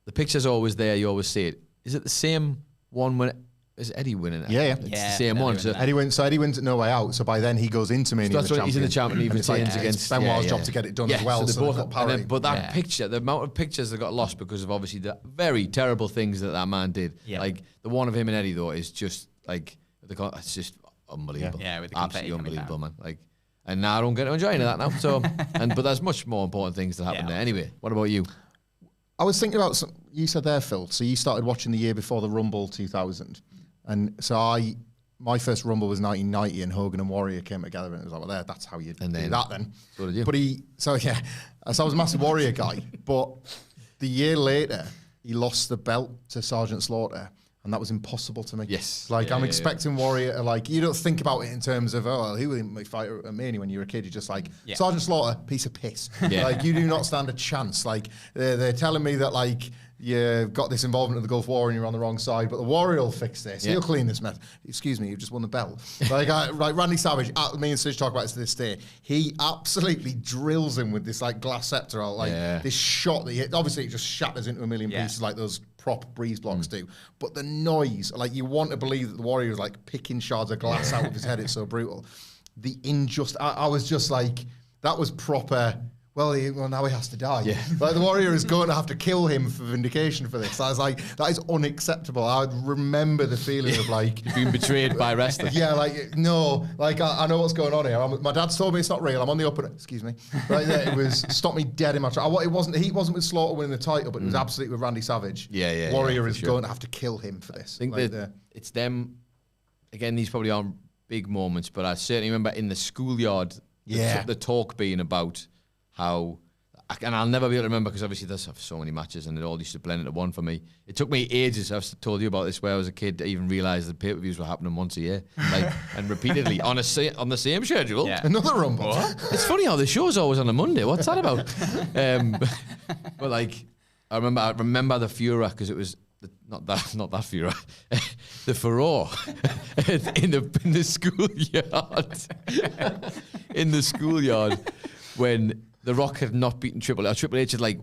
S2: the picture's always there, you always see it. Is it the same one when is Eddie winning it?
S1: Yeah.
S2: It's the
S3: Yeah,
S2: same
S3: Eddie
S2: one.
S3: winning
S2: So
S3: that.
S1: Eddie wins at No Way Out, so by then he goes into Mania.
S2: that's right, he's in the champion, he
S1: And it's like,
S2: retains
S1: it's
S2: against
S1: Benoit's
S2: yeah,
S1: job
S2: yeah.
S1: to get it done as well.
S2: So they
S1: So
S2: both,
S1: they've got parity.
S2: but that
S3: Yeah.
S2: picture, the amount of pictures that got lost because of obviously the very terrible things that man did.
S3: Yeah.
S2: Like the one of him and Eddie though is just like it's just unbelievable.
S3: Yeah, with the
S2: absolutely
S3: confetti coming
S2: unbelievable, man. Like, and now I don't get to enjoy any of that now. So, but there's much more important things that happen
S3: Yeah.
S2: there. Anyway, what about you?
S1: I was thinking about you said there, Phil. So you started watching the year before the Rumble 2000, and so my first Rumble was 1990, and Hogan and Warrior came together, and it was like, well, that's how you do that then.
S2: So did you.
S1: But so I was a massive Warrior guy. But the year later, he lost the belt to Sergeant Slaughter, and that was impossible to me.
S2: Yes.
S1: Like,
S2: Yeah,
S1: I'm
S2: yeah,
S1: expecting Warrior to, like, you don't think about it in terms of, oh, who will my fight at Mania when you're a kid? You're just like,
S3: Yeah.
S1: Sergeant Slaughter, piece of piss.
S2: Yeah.
S1: Like, you do not stand a chance. Like, they're telling me that, like, you got this involvement in the Gulf War and you're on the wrong side, but the Warrior will fix this.
S2: Yeah.
S1: He'll clean this mess. Excuse me, you've just won the belt. Like, Randy Savage, me and Sid talk about it to this day. He absolutely drills him with this, like, glass scepter, like, this shot that obviously it just shatters into a million pieces like those prop breeze blocks do. But the noise, like, you want to believe that the Warrior was, like, picking shards of glass out of his head. It's so brutal. The I was just like, that was proper. Well, now he has to die.
S2: Yeah.
S1: Like, the Warrior is going to have to kill him for vindication for this. I was like, that is unacceptable. I would remember the feeling of like
S2: Being betrayed by wrestling.
S1: yeah, like, no, like, I know what's going on here. My dad's told me it's not real. I'm on the up and excuse me. Like, it was stopped me dead in my tracks. He wasn't with Slaughter winning the title, but it was absolutely with Randy Savage.
S2: Yeah,
S1: Warrior
S2: for
S1: is
S2: sure.
S1: going to have to kill him for this.
S2: I think
S1: Like,
S2: that it's them. Again, these probably aren't big moments, but I certainly remember in the schoolyard, the talk being about how, and I'll never be able to remember because obviously there's so many matches and it all used to blend into one for me. It took me ages. I've told you about this where I was a kid to even realise that pay-per-views were happening once a year, like, and repeatedly on the same schedule.
S3: Yeah.
S1: Another Rumble.
S2: It's funny how the show's always on a Monday. What's that about? But like, I remember the Furor because it was not that Furor, the Furore in the schoolyard, in the schoolyard when The Rock had not beaten Triple H. Triple H had like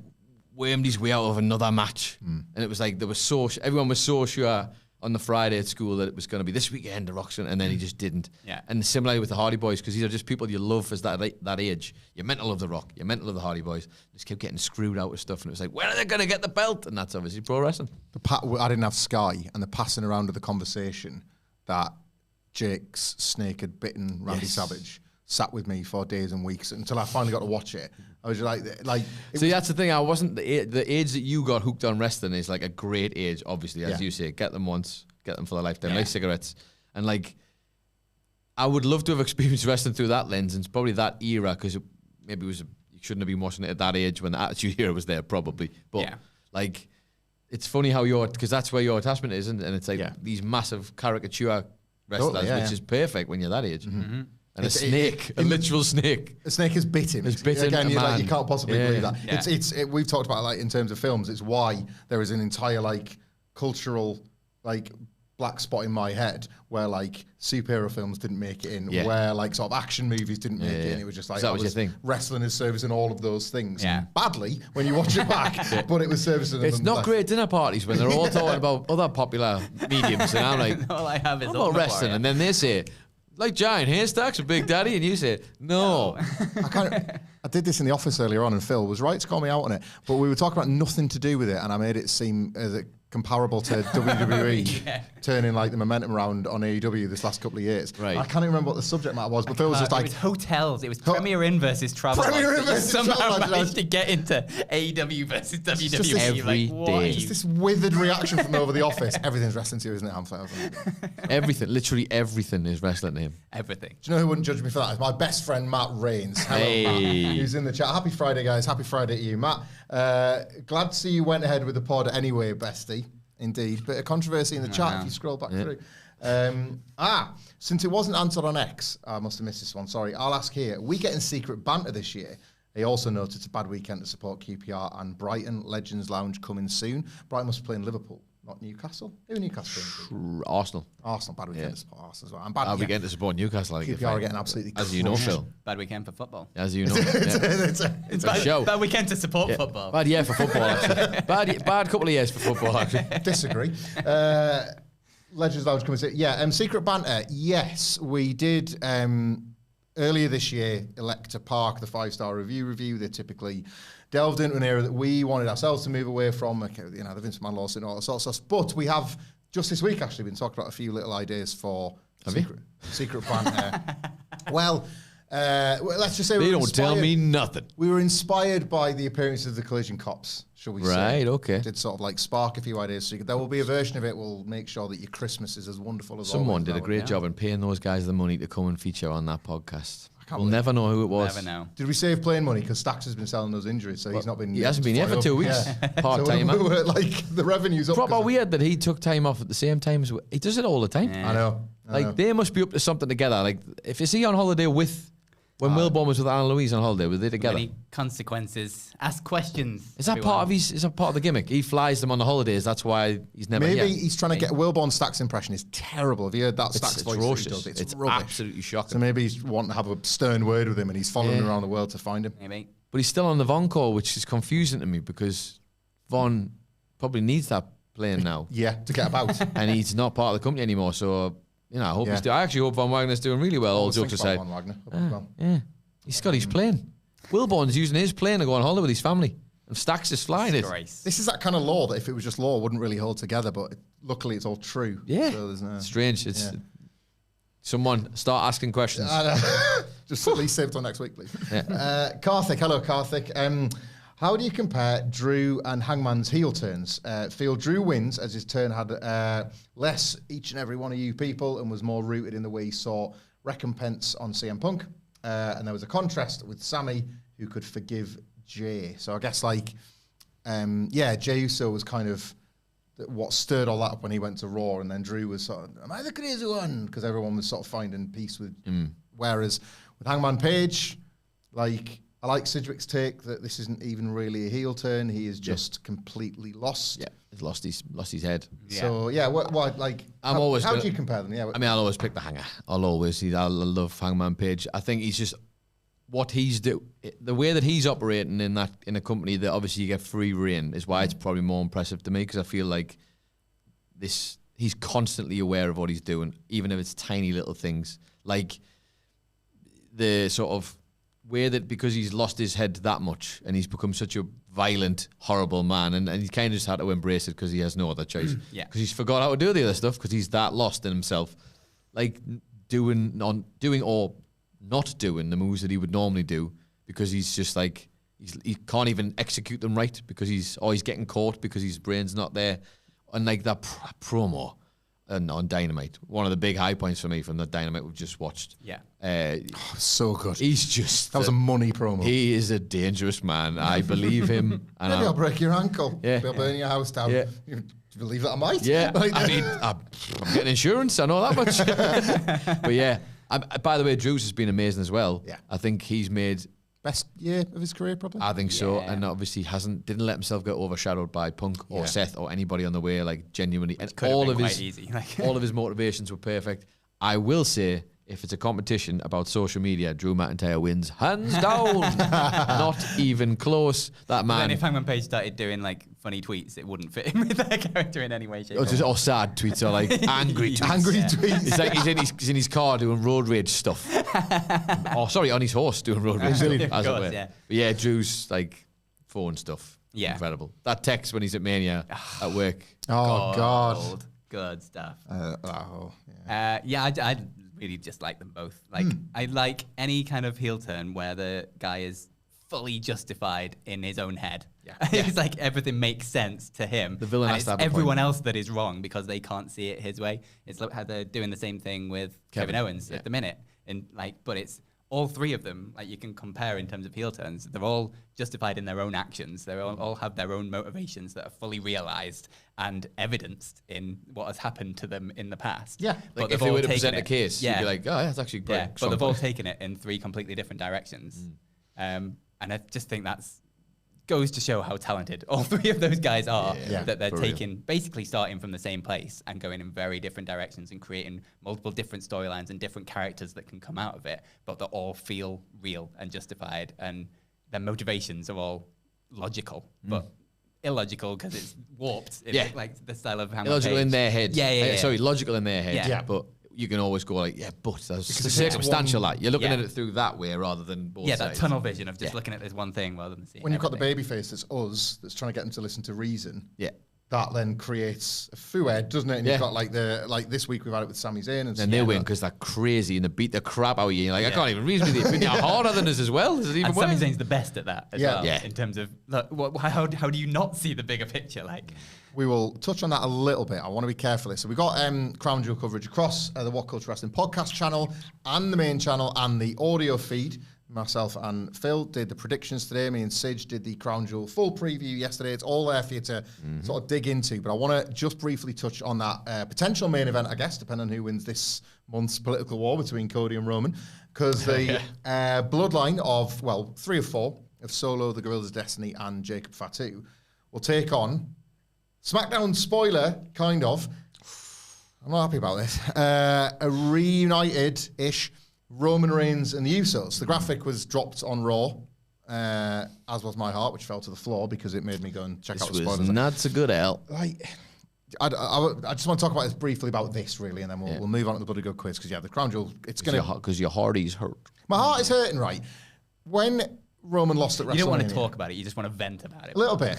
S2: wormed his way out of another match, and it was like everyone was so sure on the Friday at school that it was going to be this weekend, The Rock's, and then he just didn't.
S3: Yeah.
S2: And similarly with the Hardy Boys, because these are just people you love as that age. You're meant to love The Rock. You're meant to love the Hardy Boys. Just kept getting screwed out with stuff, and it was like, when are they going to get the belt? And that's obviously pro wrestling.
S1: I didn't have Sky, and the passing around of the conversation that Jake's snake had bitten Randy Savage sat with me for days and weeks until I finally got to watch it. I was just like.
S2: See, that's the thing. I wasn't the age that you got hooked on wrestling is like a great age. Obviously, as you say, get them once, get them for their lifetime, like cigarettes. And like, I would love to have experienced wrestling through that lens, and it's probably that era because maybe it was you shouldn't have been watching it at that age when the Attitude Era was there, probably. But
S3: Yeah.
S2: like, it's funny how because that's where your attachment is, and it's like these massive caricature wrestlers, which is perfect when you're that age. And a literal snake.
S1: A snake has bit him.
S2: It's bitten
S1: Again,
S2: a man.
S1: you can't possibly believe that.
S3: Yeah.
S1: We've talked about like in terms of films. It's why there is an entire like cultural like black spot in my head where like superhero films didn't make it in, where like sort of action movies didn't make it in. It was just like
S2: that was your thing.
S1: Wrestling is servicing all of those things badly when you watch it back, but it was servicing.
S2: It's not great dinner parties when they're all talking about other popular mediums, and I'm like,
S3: all I have is
S2: I'm about wrestling, and then they say, like giant haystacks with Big Daddy, and you say, no.
S1: I did this in the office earlier on, and Phil was right to call me out on it, but we were talking about nothing to do with it, and I made it seem comparable to WWE turning like the momentum around on AEW this last couple of years.
S2: Right.
S1: I can't even remember what the subject matter was, but Phil was just
S3: it
S1: like...
S3: was hotels. It was Premier Inn versus Travel.
S1: Premier Inn versus
S3: somehow
S1: Travel.
S3: managed to get into AEW versus WWE.
S2: every day.
S1: Just this withered reaction from over the office. Everything's wrestling to you, isn't it, Hamflett?
S2: Everything, literally everything is wrestling to him.
S3: Everything.
S1: Do you know who wouldn't judge me for that? It's my best friend, Matt Rains. Hello, Matt, who's in the chat. Happy Friday, guys. Happy Friday to you, Matt. Glad to see you went ahead with the pod anyway, bestie. Indeed. Bit of controversy in the chat if you scroll back through. Since it wasn't answered on X, I must have missed this one. Sorry. I'll ask here. Are we getting secret banter this year? He also noted it's a bad weekend to support QPR and Brighton. Legends Lounge coming soon. Brighton must play in Liverpool, not Newcastle. Who are Newcastle playing?
S2: Arsenal.
S1: Arsenal. Bad weekend to support Arsenal as well. And
S2: Bad weekend to support Newcastle.
S1: QPR are getting absolutely
S2: as you know, Phil.
S3: Bad weekend for football.
S2: As you know.
S1: It's
S2: a show.
S3: Bad weekend to support football.
S2: Bad year for football, actually. Bad couple of years for football, actually.
S1: Disagree. Legends Lounge coming soon. Secret banter. Yes, we did earlier this year elect to park the 5-star review. They typically delved into an area that we wanted ourselves to move away from. You know, the Vince McMahon lawsuit and all that sort of stuff. But we have just this week actually been talking about a few little ideas for secret banter. Well, let's just say
S2: they don't tell me nothing.
S1: We were inspired by the appearance of the Collision Cops, shall we say?
S2: Right, okay.
S1: Did sort of like spark a few ideas. So there will be a version of it. We'll make sure that your Christmas is as wonderful as
S2: someone
S1: always.
S2: Did a great job in paying those guys the money to come and feature on that podcast. We'll
S1: believe
S2: never know who it was.
S3: Never know.
S1: Did we save playing money? Because Stax has been selling those injuries, so he's not been.
S2: He hasn't been here for 2 weeks. Part time.
S1: So like the revenue's up.
S2: Proper weird that he took time off at the same time as he does it all the time.
S1: I know.
S2: They must be up to something together. Like, if is he on holiday with? When Wilborn was with Anna Louise on holiday, were they together?
S3: Many consequences. Ask questions.
S2: Is that part of Is that part of the gimmick? He flies them on the holidays. That's why he's never here.
S1: Maybe he's trying to get Wilborn. Stax impression is terrible. Have you heard that Stax voice?
S2: Atrocious.
S1: It's
S2: rubbish. Absolutely shocking.
S1: So maybe he's wanting to have a stern word with him, and he's following around the world to find him.
S3: Maybe.
S2: But he's still on the Von call, which is confusing to me because Von probably needs that playing now.
S1: To get about.
S2: And he's not part of the company anymore. So, you know, I hope I actually hope Von Wagner's doing really well, all jokes aside.
S1: Von Wagner.
S2: Yeah. He's got his plane. Wilborn's using his plane to go on holiday with his family. And Stax is flying it.
S1: This is that kind of law that if it was just law, wouldn't really hold together, but luckily it's all true.
S2: Yeah.
S1: So there's no...
S2: Strange. It's someone start asking questions.
S1: Just at least save it till next week, please. Karthik, hello Karthik. How do you compare Drew and Hangman's heel turns? Feel Drew wins as his turn had less each and every one of you people and was more rooted in the way he saw recompense on CM Punk. And there was a contrast with Sammy, who could forgive Jay. So I guess like, Jey Uso was kind of what stirred all that up when he went to Raw, and then Drew was sort of, am I the crazy one? Because everyone was sort of finding peace with. Whereas with Hangman Page, like I like Sidgwick's take that this isn't even really a heel turn. He is just completely lost.
S2: Yeah, he's lost his head.
S1: Yeah. So what like? How do you compare them? Yeah,
S2: I mean, I'll always pick the Hanger. I love Hangman Page. I think he's just what he's the way that he's operating in a company that obviously you get free reign is why it's probably more impressive to me, because I feel like he's constantly aware of what he's doing, even if it's tiny little things, like the sort of way that because he's lost his head that much and he's become such a violent, horrible man, and he kind of just had to embrace it because he has no other choice. Because he's forgot how to do the other stuff because he's that lost in himself, like doing or not doing the moves that he would normally do because he's just like he can't even execute them right because he's always getting caught because his brain's not there. And like that promo on Dynamite. One of the big high points for me from the Dynamite we've just watched.
S3: Yeah.
S1: So good.
S2: He's just...
S1: That was a money promo.
S2: He is a dangerous man. I believe him. And
S1: Maybe I'll break your ankle.
S2: Yeah.
S1: Maybe I'll burn your house down.
S2: Yeah.
S1: You believe that I might?
S2: Yeah. I mean, I'm getting insurance. I know that much. But yeah. By the way, Drew's has been amazing as well.
S1: Yeah.
S2: I think he's made...
S1: Best year of his career, probably?
S2: I think so. And obviously didn't let himself get overshadowed by Punk or Seth or anybody on the way, like genuinely. And all of his motivations were perfect. I will say, if it's a competition about social media, Drew McIntyre wins hands down. Not even close. That man.
S3: Then if Hangman Page started doing like funny tweets, it wouldn't fit in with that character in any way, shape,
S2: or sad tweets or like angry tweets.
S1: Angry tweets.
S2: It's like he's in his car doing road rage stuff. Sorry, on his horse doing road rage stuff. As it were.
S3: Yeah.
S2: But yeah, Drew's like phone stuff.
S3: Yeah.
S2: Incredible. That text when he's at Mania at work.
S1: Oh, God.
S3: Good stuff.
S1: Yeah.
S3: I really just like them both. Like, I like any kind of heel turn where the guy is fully justified in his own head. Yeah. It's like everything makes sense to him.
S2: The villain
S3: and
S2: has
S3: it's
S2: to have a
S3: everyone
S2: point.
S3: else that is wrong because they can't see it his way. It's like how they're doing the same thing with Kevin Owens at the minute. And like, but it's all three of them, like you can compare in terms of heel turns. They're all justified in their own actions. They all have their own motivations that are fully realized and evidenced in what has happened to them in the past.
S1: Yeah.
S2: Like if they were to present a case, you'd be like, oh, that's actually great.
S3: Yeah, but they've all taken it in three completely different directions. And I just think that's goes to show how talented all three of those guys are, that they're taking, basically starting from the same place and going in very different directions and creating multiple different storylines and different characters that can come out of it, but that all feel real and justified, and their motivations are all logical, but illogical because it's warped. Like the style of Hangman
S2: illogical
S3: Page.
S2: in their head.
S3: Yeah.
S2: Sorry, logical in their head.
S3: Yeah.
S2: But you can always go like, but that's
S1: Because
S2: circumstantial. Like you're looking at it through that way rather than both sides.
S3: That tunnel vision of just looking at this one thing rather than seeing
S1: When you've got the
S3: everything.
S1: baby face that's us, that's trying to get them to listen to reason.
S2: Yeah.
S1: That then creates a Phew head, doesn't it? And you've got like this week we've had it with Sami Zayn and
S2: they win because they're crazy and they beat the crap out of you. You're like, I can't even reason with you. They're harder than us as well. Is it even
S3: And
S2: worse?
S3: Sami Zayn's the best at that as well.
S2: Yeah.
S3: In terms of, look, how do you not see the bigger picture? Like,
S1: we will touch on that a little bit. I want to be careful here. So we've got Crown Jewel coverage across the WhatCulture Wrestling podcast channel and the main channel and the audio feed. Myself and Phil did the predictions today. Me and Sige did the Crown Jewel full preview yesterday. It's all there for you to sort of dig into. But I want to just briefly touch on that potential main event, I guess, depending on who wins this month's political war between Cody and Roman. Because the bloodline of, 3 of 4, of Solo, the Gorillas of Destiny, and Jacob Fatu will take on SmackDown spoiler, kind of. I'm not happy about this. A reunited-ish Roman Reigns and the Usos. The graphic was dropped on Raw, as was my heart, which fell to the floor because it made me go and check out the spoilers.
S2: Not so good, Al.
S1: Like, I just want to talk about this briefly about this, really, and then we'll move on to the Bloody Good quiz because, the Crown Jewel, it's going to...
S2: Because your hearty's hurt.
S1: My heart is hurting, right? When Roman lost at WrestleMania...
S3: you don't want to talk about it, you just want to vent about it.
S1: A little bit.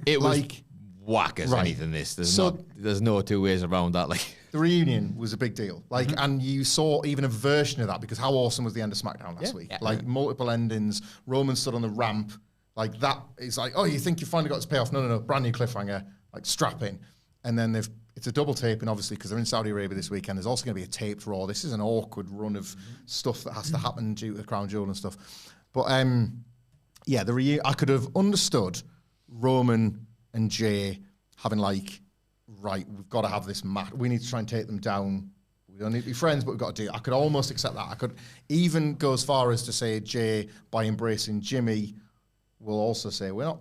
S2: It was
S1: like,
S2: whack as anything, this. There's no two ways around that. Like
S1: the reunion was a big deal. Like, and you saw even a version of that because how awesome was the end of SmackDown last week? Like, multiple endings. Roman stood on the ramp. Like, that is like, oh, you think you finally got this payoff? No. Brand new cliffhanger. Like, strap in. And then it's a double taping, obviously, because they're in Saudi Arabia this weekend. There's also going to be a taped Raw. This is an awkward run of stuff that has to happen due to Crown Jewel and stuff. But, I could have understood Roman and Jay having like, right, we've got to have this match. We need to try and take them down. We don't need to be friends, but we've got to do it. I could almost accept that. I could even go as far as to say Jay, by embracing Jimmy, will also say we're not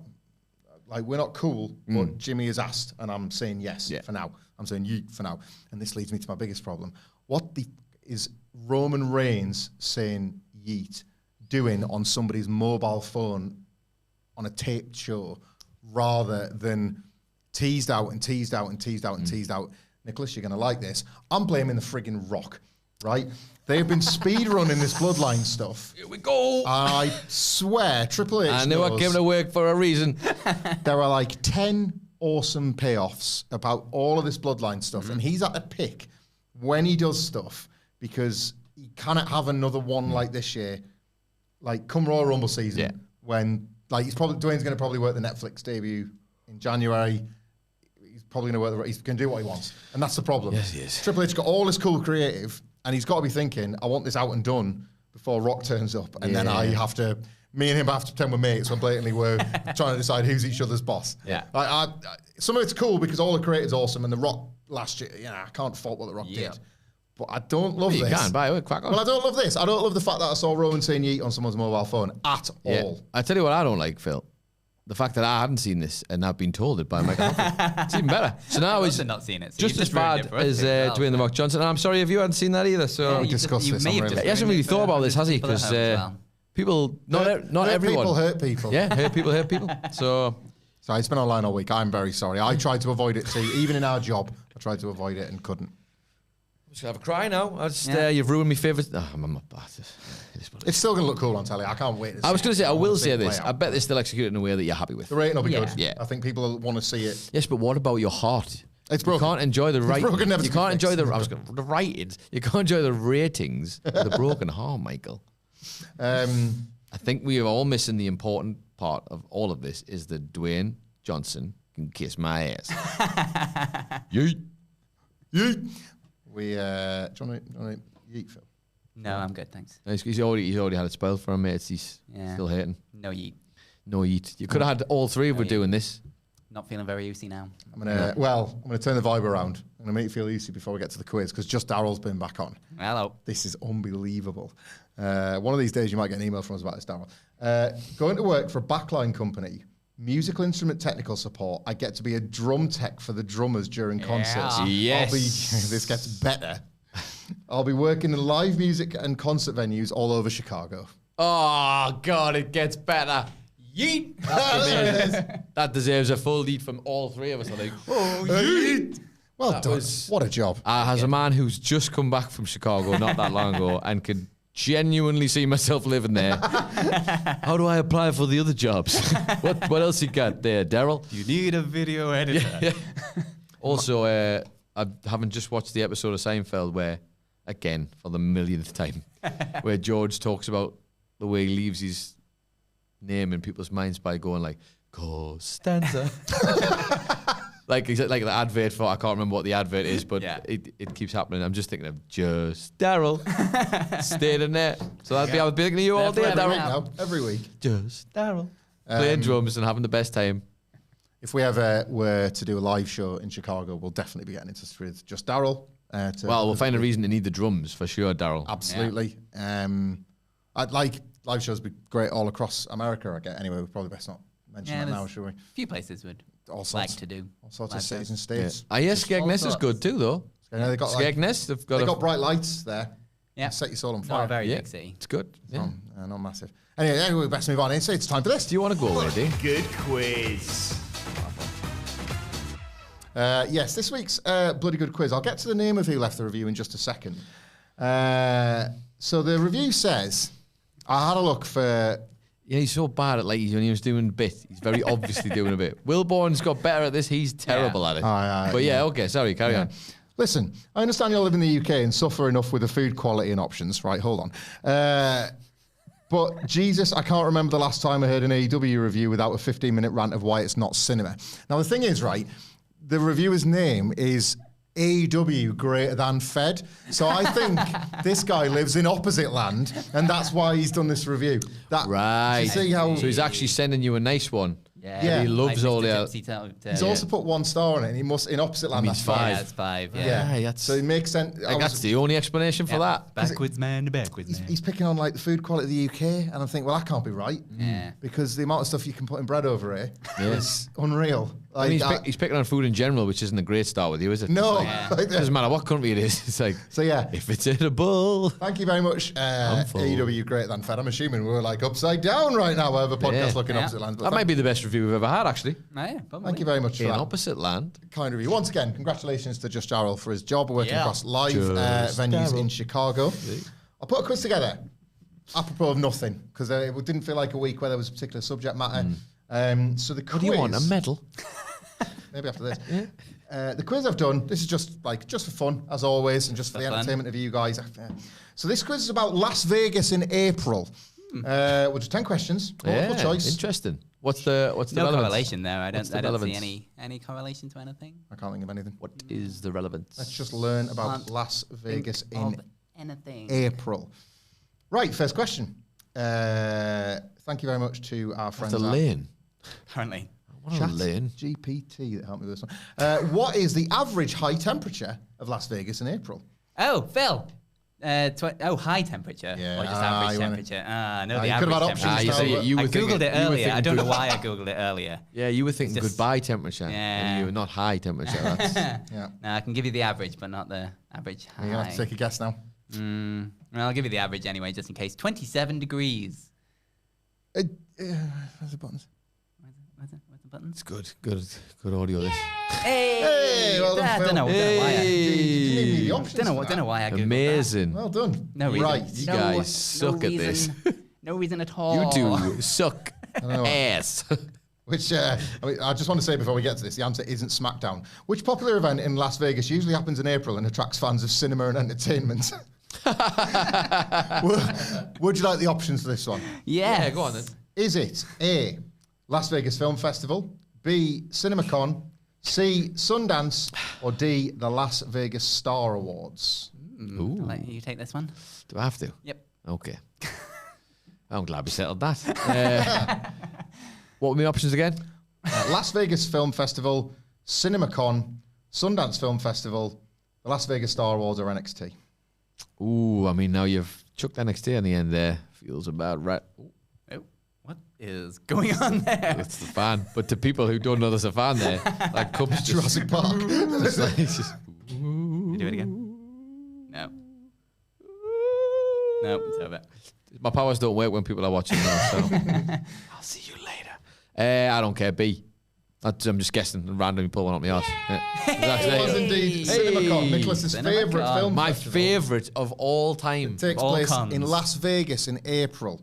S1: cool, but Jimmy has asked, and I'm saying yes for now. I'm saying yeet for now. And this leads me to my biggest problem. What is Roman Reigns saying yeet doing on somebody's mobile phone on a taped show rather than teased out? Nicholas, you're going to like this. I'm blaming the friggin' Rock, right? They have been speed running this bloodline stuff.
S2: here we go.
S1: I swear, Triple H
S2: I knew I came to work for a reason.
S1: There are like 10 awesome payoffs about all of this bloodline stuff, and he's at a pick when he does stuff because he cannot have another one like this year. Like, come Royal Rumble season, when, like, Dwayne's going to probably work the Netflix debut in January. He's probably going to work. He's going to do what he wants, and that's the problem.
S2: Yes, he is.
S1: Triple H got all this cool creative, and he's got to be thinking, I want this out and done before Rock turns up, and then me and him have to pretend we're mates when blatantly we're trying to decide who's each other's boss.
S2: Yeah.
S1: Some of it's cool because all the creative's awesome, and The Rock last year, I can't fault what The Rock did. But I don't love this.
S2: You can, by the way, crack on.
S1: Well, I don't love this. I don't love the fact that I saw Roman saying yeet on someone's mobile phone at all.
S2: I tell you what I don't like, Phil. The fact that I hadn't seen this and I've been told it by Michael Hamflett. It's even better. So now it's
S3: not seen it. So
S2: just as bad as Dwayne The Rock Johnson. And I'm sorry if you hadn't seen that either. So
S1: we discussed this.
S2: He hasn't really thought about this, has he? Because people, not everyone.
S1: People hurt people.
S2: Yeah, hurt people. So
S1: it's been online all week. I'm very sorry. I tried to avoid it too. Even in our job, I tried to avoid it and couldn't.
S2: I'm just going to have a cry now. You've ruined my favourite. I'm not bad.
S1: It's still going to look cool on telly. I can't wait.
S2: I was going to say, I will say this. I bet they still execute it in a way that you're happy with.
S1: The rating will be good.
S2: Yeah.
S1: I think people want to see it.
S2: Yes, but what about your heart?
S1: It's broken.
S2: You can't enjoy the
S1: ratings.
S2: You can't enjoy the ratings. You can't enjoy the ratings with a broken heart, Michael.
S1: I
S2: think we are all missing the important part of all of this is that Dwayne Johnson can kiss my ass. Yeet.
S1: Yeet. Do you want to yeet, Phil?
S3: No, I'm good, thanks.
S2: He's already had it spoiled for him, mates. He's still hating.
S3: No yeet.
S2: No yeet. You could have had all three of us doing this.
S3: Not feeling very easy now.
S1: I'm gonna turn the vibe around. I'm gonna make you feel easy before we get to the quiz because just Daryl's been back on.
S3: Hello.
S1: This is unbelievable. One of these days you might get an email from us about this, Daryl. Going to work for a backline company, musical instrument technical support. I get to be a drum tech for the drummers during concerts.
S2: Yes.
S1: This gets better. I'll be working in live music and concert venues all over Chicago.
S2: Oh, God, it gets better. Yeet. That deserves a full lead from all three of us, I think.
S1: Oh, yeet. Well done. What a job.
S2: As a man who's just come back from Chicago not that long ago and could genuinely see myself living there. How do I apply for the other jobs? What else you got there, Daryl?
S3: You need a video editor.
S2: Yeah. Also, I haven't just watched the episode of Seinfeld where, again, for the millionth time, where George talks about the way he leaves his name in people's minds by going like, Costanza. like the advert for, I can't remember what the advert is, but it keeps happening. I'm just thinking of just Daryl staying in there. So I'll be thinking of you all day, Daryl.
S1: Every week.
S2: Just Daryl. Playing drums and having the best time.
S1: If we ever were to do a live show in Chicago, we'll definitely be getting in touch with just Daryl.
S2: We'll find a reason to need the drums for sure, Daryl.
S1: Absolutely. I'd like live shows would be great all across America. I get anyway. We probably best not mention that now, should we?
S3: A few places would
S1: like
S3: to do
S1: all sorts of cities and states.
S2: I hear Skegness is good too, though.
S1: They got
S2: Skegness.
S1: They've got bright lights there.
S3: Yeah,
S1: set your soul on fire.
S3: Not a very big city.
S2: It's good. Yeah.
S1: Not massive. Anyway, we best move on. It's time for this.
S2: Do you want to go already?
S4: Good quiz.
S1: Yes, this week's bloody good quiz. I'll get to the name of who left the review in just a second. So the review says, I had a look for...
S2: Yeah, he's so bad at when he was doing a bit. He's very obviously doing a bit. Wilborn's got better at this. He's terrible at it. Okay, sorry, carry on.
S1: Listen, I understand you all live in the UK and suffer enough with the food quality and options. Right, hold on. But Jesus, I can't remember the last time I heard an AEW review without a 15-minute rant of why it's not cinema. Now, the thing is, right, the reviewer's name is AEW greater than Fed. So I think this guy lives in opposite land, and that's why he's done this review.
S2: Right.
S1: See how
S2: so he's actually sending you a nice one.
S3: Yeah.
S2: He loves all the...
S1: He's also put 1 star on it, and he must, in opposite land, that's 5.
S3: Yeah, that's 5. Yeah.
S1: So it makes sense.
S2: That's the only explanation for that.
S3: Backwards man.
S1: He's picking on the food quality of the UK, and I'm thinking, well, that can't be right.
S3: Yeah.
S1: Because the amount of stuff you can put in bread over here is unreal.
S2: He's picking on food in general, which isn't a great start with you, is it?
S1: No.
S2: It doesn't matter what country it is. It's like, if it's edible.
S1: Thank you very much, AEW greater than Fed. I'm assuming we're upside down right now, wherever podcasts looking opposite land.
S2: That might be the best review we've ever had, actually.
S1: Thank you very much for that.
S2: Opposite land.
S1: Kind review. Once again, congratulations to Just Darryl for his job working across live venues in Chicago. I'll put a quiz together, apropos of nothing, because it didn't feel like a week where there was a particular subject matter. So the quiz...
S2: What do you want, a medal?
S1: Maybe after this. The quiz I've done, this is just for fun, as always, and just for the entertainment of you guys. So this quiz is about Las Vegas in April. We'll do 10 questions, multiple choice.
S2: Interesting. What's the
S3: No
S2: relevance?
S3: correlation there. I don't see
S2: relevance?
S3: any correlation to anything.
S1: I can't think of anything.
S2: What is the relevance?
S1: Let's just learn about
S3: Can't
S1: Las Vegas
S3: Think
S1: in
S3: of anything.
S1: April. Right, first question. Thank you very much to our friends
S2: That's a
S1: at
S2: lane.
S3: Apparently.
S2: What a lane.
S1: GPT that helped me with this one. What is the average high temperature of Las Vegas in April?
S3: Oh, Phil. High temperature
S1: Yeah.
S3: or just average
S1: you wanna-
S3: temperature? No,
S1: you
S3: the
S1: could've
S3: average
S1: had options
S3: temperature.
S2: you
S1: now,
S2: see,
S1: but-
S2: you
S3: I
S2: were thinking-
S3: googled it
S2: you were
S3: earlier. I
S2: thinking
S3: don't know
S2: good-
S3: why I googled it earlier.
S2: Yeah, you were thinking
S3: just-
S2: goodbye temperature.
S3: Yeah.
S2: And you were not high temperature. That's,
S1: Yeah.
S3: No, I can give you the average, but not the average high.
S1: You're going to have to take a guess now.
S3: Well, I'll give you the average anyway, just in case. 27 degrees.
S1: Where's the buttons?
S3: Where's the buttons?
S2: it's good audio. This.
S1: Hey, well done,
S3: I
S1: Phil.
S3: don't know why.
S1: You need me the options
S3: Don't
S1: for
S3: know
S1: that.
S3: why I googled
S2: Amazing.
S1: Well done.
S3: No reason.
S1: Right.
S2: You
S3: No-
S2: guys suck
S3: no
S2: at this.
S3: reason- No reason at all.
S2: You do suck
S1: know.
S2: ass.
S1: Which, I just want to say before we get to this, the answer isn't SmackDown. Which popular event in Las Vegas usually happens in April and attracts fans of cinema and entertainment? Would you like the options for this one?
S3: Yes.
S2: Yeah, go on then.
S1: Is it A, Las Vegas Film Festival, B, CinemaCon, C, Sundance, or D, the Las Vegas Star Awards?
S2: Ooh.
S3: I'll let you take this one.
S2: Do I have to?
S3: Yep.
S2: Okay. I'm glad we settled that. What were my options again?
S1: Las Vegas Film Festival, CinemaCon, Sundance Film Festival, the Las Vegas Star Awards, or NXT?
S2: Ooh, I mean, now you've chucked NXT on the end there. Feels about right. Ooh,
S3: Oh, what is going on there?
S2: it's the fan. But to people who don't know there's a fan there, like comes
S1: Jurassic Park.
S2: It's like, it's just,
S3: You do it again. No. No, it's over.
S2: my powers don't work when people are watching now, so I'll see you later. I don't care. B. I'm just guessing and randomly pulling up my arse. Yeah.
S1: It was indeed CinemaCon, Nicholas's
S3: CinemaCon.
S1: favourite film
S2: My
S1: festival.
S2: favourite of all time.
S1: Takes
S3: all
S1: place
S3: cons.
S1: in Las Vegas in April.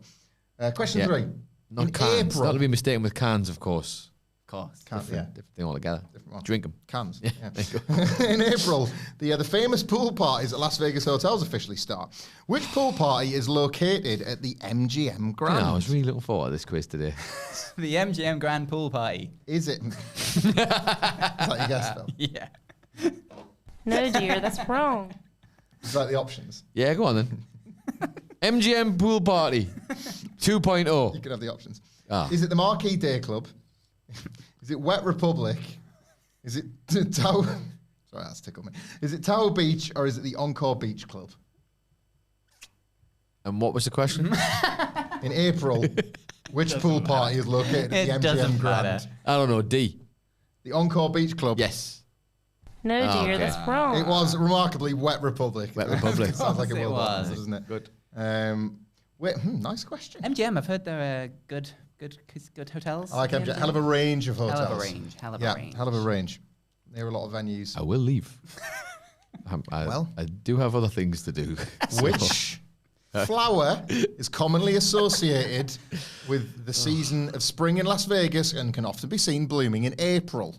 S1: Question
S2: Yeah.
S1: 3.
S2: Not
S1: in
S2: cans.
S1: April.
S2: Not to be mistaken with cans, of course.
S3: Of course.
S1: Cans, yeah.
S2: Different thing altogether.
S1: one.
S2: Drink them.
S1: Cans. Yeah. In April, the famous pool parties at Las Vegas hotels officially start. Which pool party is located at the MGM Grand?
S2: I was really looking forward to this quiz today.
S3: The MGM Grand Pool Party.
S1: Is it? Is that your guess, Phil?
S3: Yeah.
S5: No, dear, that's wrong.
S1: Is that the options?
S2: Yeah, go on then. MGM Pool Party 2.0.
S1: You can have the options.
S2: Ah.
S1: Is it the Marquee Day Club? Is it Wet Republic? Is it Tower? Sorry, that's tickled me. Is it Tower Beach or is it the Encore Beach Club?
S2: And what was the question?
S1: In April, which pool party is located at the
S3: It
S1: MGM
S3: doesn't
S1: Grand?
S3: matter.
S2: I don't know. D.
S1: The Encore Beach Club.
S2: Yes.
S5: No, dear,
S2: okay.
S5: that's wrong.
S1: It was remarkably Wet Republic.
S2: Wet Republic.
S1: Sounds like a
S3: Of course it
S1: world
S3: was.
S1: doesn't it?
S2: Good.
S1: Nice question.
S3: MGM, I've heard they're good hotels.
S1: I like MGM. Hell of a range of hotels.
S3: Hell of a range. Hell of a range.
S1: Hell of a range. There are a lot of venues.
S2: I will leave.
S1: Well.
S2: I do have other things to do. So-
S1: Which flower is commonly associated with the season of spring in Las Vegas and can often be seen blooming in April?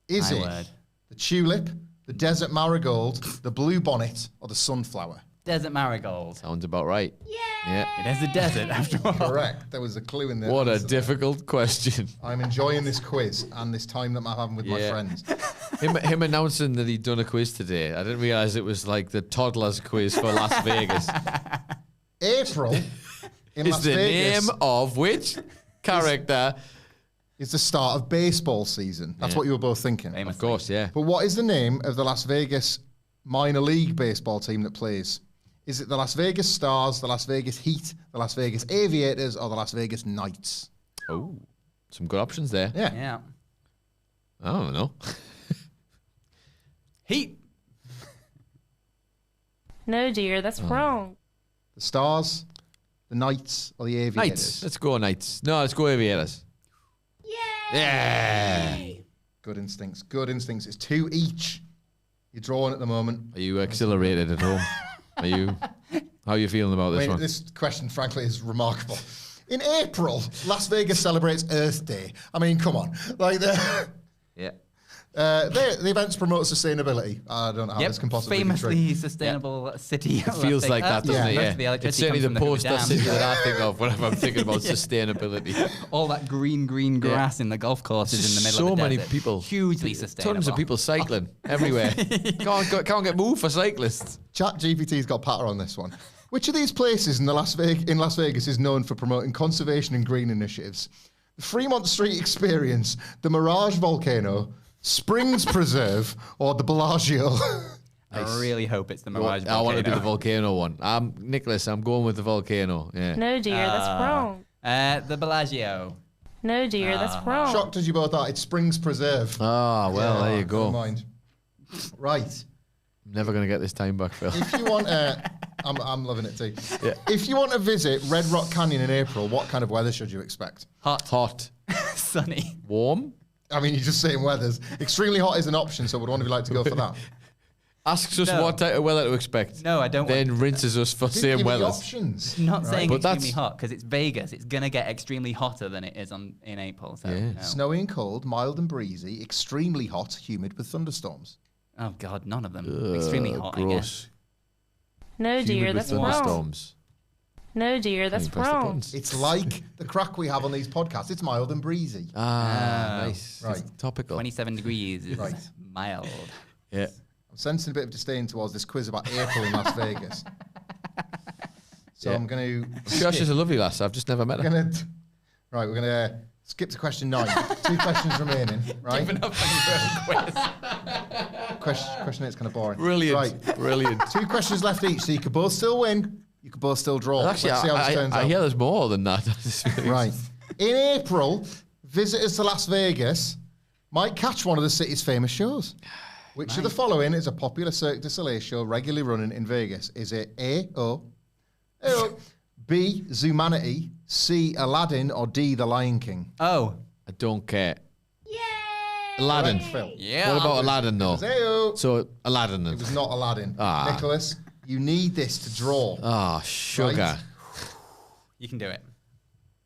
S1: Is
S3: My
S1: it
S3: word.
S1: the tulip, the desert marigold, the blue bonnet, or the sunflower?
S3: Desert marigold.
S2: Sounds about right. Yeah.
S3: It is a desert after all.
S1: Correct. There was a clue in there.
S2: What a difficult question.
S1: I'm enjoying this quiz and this time that I'm having with my
S2: Yeah.
S1: friends.
S2: Him announcing that he'd done a quiz today. I didn't realize it was like the toddler's quiz for Las Vegas.
S1: April in
S2: Is
S1: Las
S2: the
S1: Vegas
S2: name of which character?
S1: is the start of baseball season. That's what you were both thinking.
S3: Famous.
S2: Of course, yeah.
S1: But what is the name of the Las Vegas minor league baseball team that plays? Is it the Las Vegas Stars, the Las Vegas Heat, the Las Vegas Aviators, or the Las Vegas Knights?
S2: Oh, some good options there.
S1: Yeah.
S3: Yeah.
S2: I don't know.
S3: Heat.
S5: No, dear, that's wrong.
S1: The Stars, the Knights, or the Aviators?
S2: Knights. Let's go Knights. No, let's go Aviators. Yeah.
S1: Good instincts. Good instincts. It's 2 each. You're drawing at the moment.
S2: Are you exhilarated at home? How are you feeling about this one?
S1: This question, frankly, is remarkable. In April, Las Vegas celebrates Earth Day. I mean, come on. Like,
S2: Yeah.
S1: The events promote sustainability. I don't know how this can possibly be
S3: famously
S1: true.
S3: sustainable city.
S2: It feels like that, doesn't it?
S3: Most
S2: Yeah.
S3: of the electricity
S2: It's certainly
S3: comes
S2: the
S3: from
S2: poster
S3: Hoover Dam.
S2: city that I think of whenever I'm thinking about sustainability.
S3: All that green grass in the golf courses in the middle
S2: So
S3: of the
S2: many
S3: desert.
S2: people.
S3: Hugely sustainable.
S2: Tons of people cycling everywhere. Can't get moved for cyclists.
S1: ChatGPT's got patter on this one. Which of these places in Las Vegas is known for promoting conservation and green initiatives? The Fremont Street Experience, the Mirage Volcano, Springs Preserve, or the Bellagio?
S3: I really hope it's the Mirage
S2: I want to do the
S3: volcano.
S2: volcano one. Nicholas, I'm going with the volcano. Yeah.
S5: No, dear, that's wrong.
S3: The Bellagio.
S5: No, dear, that's wrong.
S1: Shocked as you both are. It's Springs Preserve.
S2: Ah, well, there you
S1: Never
S2: go.
S1: mind. Right.
S2: Never going to get this time back, Phil.
S1: If you want, I'm loving it too.
S2: Yeah.
S1: If you want to visit Red Rock Canyon in April, what kind of weather should you expect?
S2: Hot.
S3: Sunny.
S2: Warm.
S1: I mean, you're just saying weathers. Extremely hot is an option, so would one of you like to go for that?
S2: Asks us
S3: No.
S2: what type of weather to expect.
S3: No, I don't
S2: Then
S3: want
S2: rinses us for
S1: Give
S2: same
S1: me
S2: weather.
S1: options.
S3: Not saying
S2: But
S3: extremely
S2: that's-
S3: hot because it's Vegas. It's gonna get extremely hotter than it is in April. So
S2: Yeah.
S3: no.
S1: Snowy and cold, mild and breezy, extremely hot, humid with thunderstorms.
S3: Oh God, none of them. Extremely hot. I guess.
S2: Gross.
S5: No,
S2: Humid
S5: dear,
S2: with
S5: that's wrong.
S2: thunderstorms.
S5: No, dear, that's
S2: Press the
S5: wrong.
S2: buttons.
S1: It's like the crack we have on these podcasts. It's mild and breezy.
S2: Nice.
S1: Right.
S2: It's topical.
S3: 27 degrees is
S1: Right.
S3: mild.
S2: Yeah.
S1: I'm sensing a bit of disdain towards this quiz about April in Las Vegas. So
S2: Yeah.
S1: I'm going to...
S2: Josh is a lovely lass. I've just never met her.
S1: Right, we're going to skip to question 9. 2 questions remaining, right?
S3: Giving up on your own quiz.
S1: Question 8's kind of boring.
S2: Brilliant.
S1: Right,
S2: Brilliant.
S1: 2 questions left each, so you could both still win, you could both still draw.
S2: Actually,
S1: Let's see how this turns
S2: I
S1: out.
S2: hear there's more than that.
S1: Right. In April, visitors to Las Vegas might catch one of the city's famous shows. Which of the following is a popular Cirque du Soleil show regularly running in Vegas? Is it A, B, Zoomanity, C, Aladdin, or D, The Lion King?
S3: Oh.
S2: I don't care. Aladdin.
S1: Correct, Phil.
S3: Yeah.
S2: What about Aladdin, though?
S1: Ayo.
S2: So, Aladdin then.
S1: It was not Aladdin.
S2: Ah.
S1: Nicholas, you need this to draw.
S2: Ah, sugar.
S1: Right.
S3: You can do it.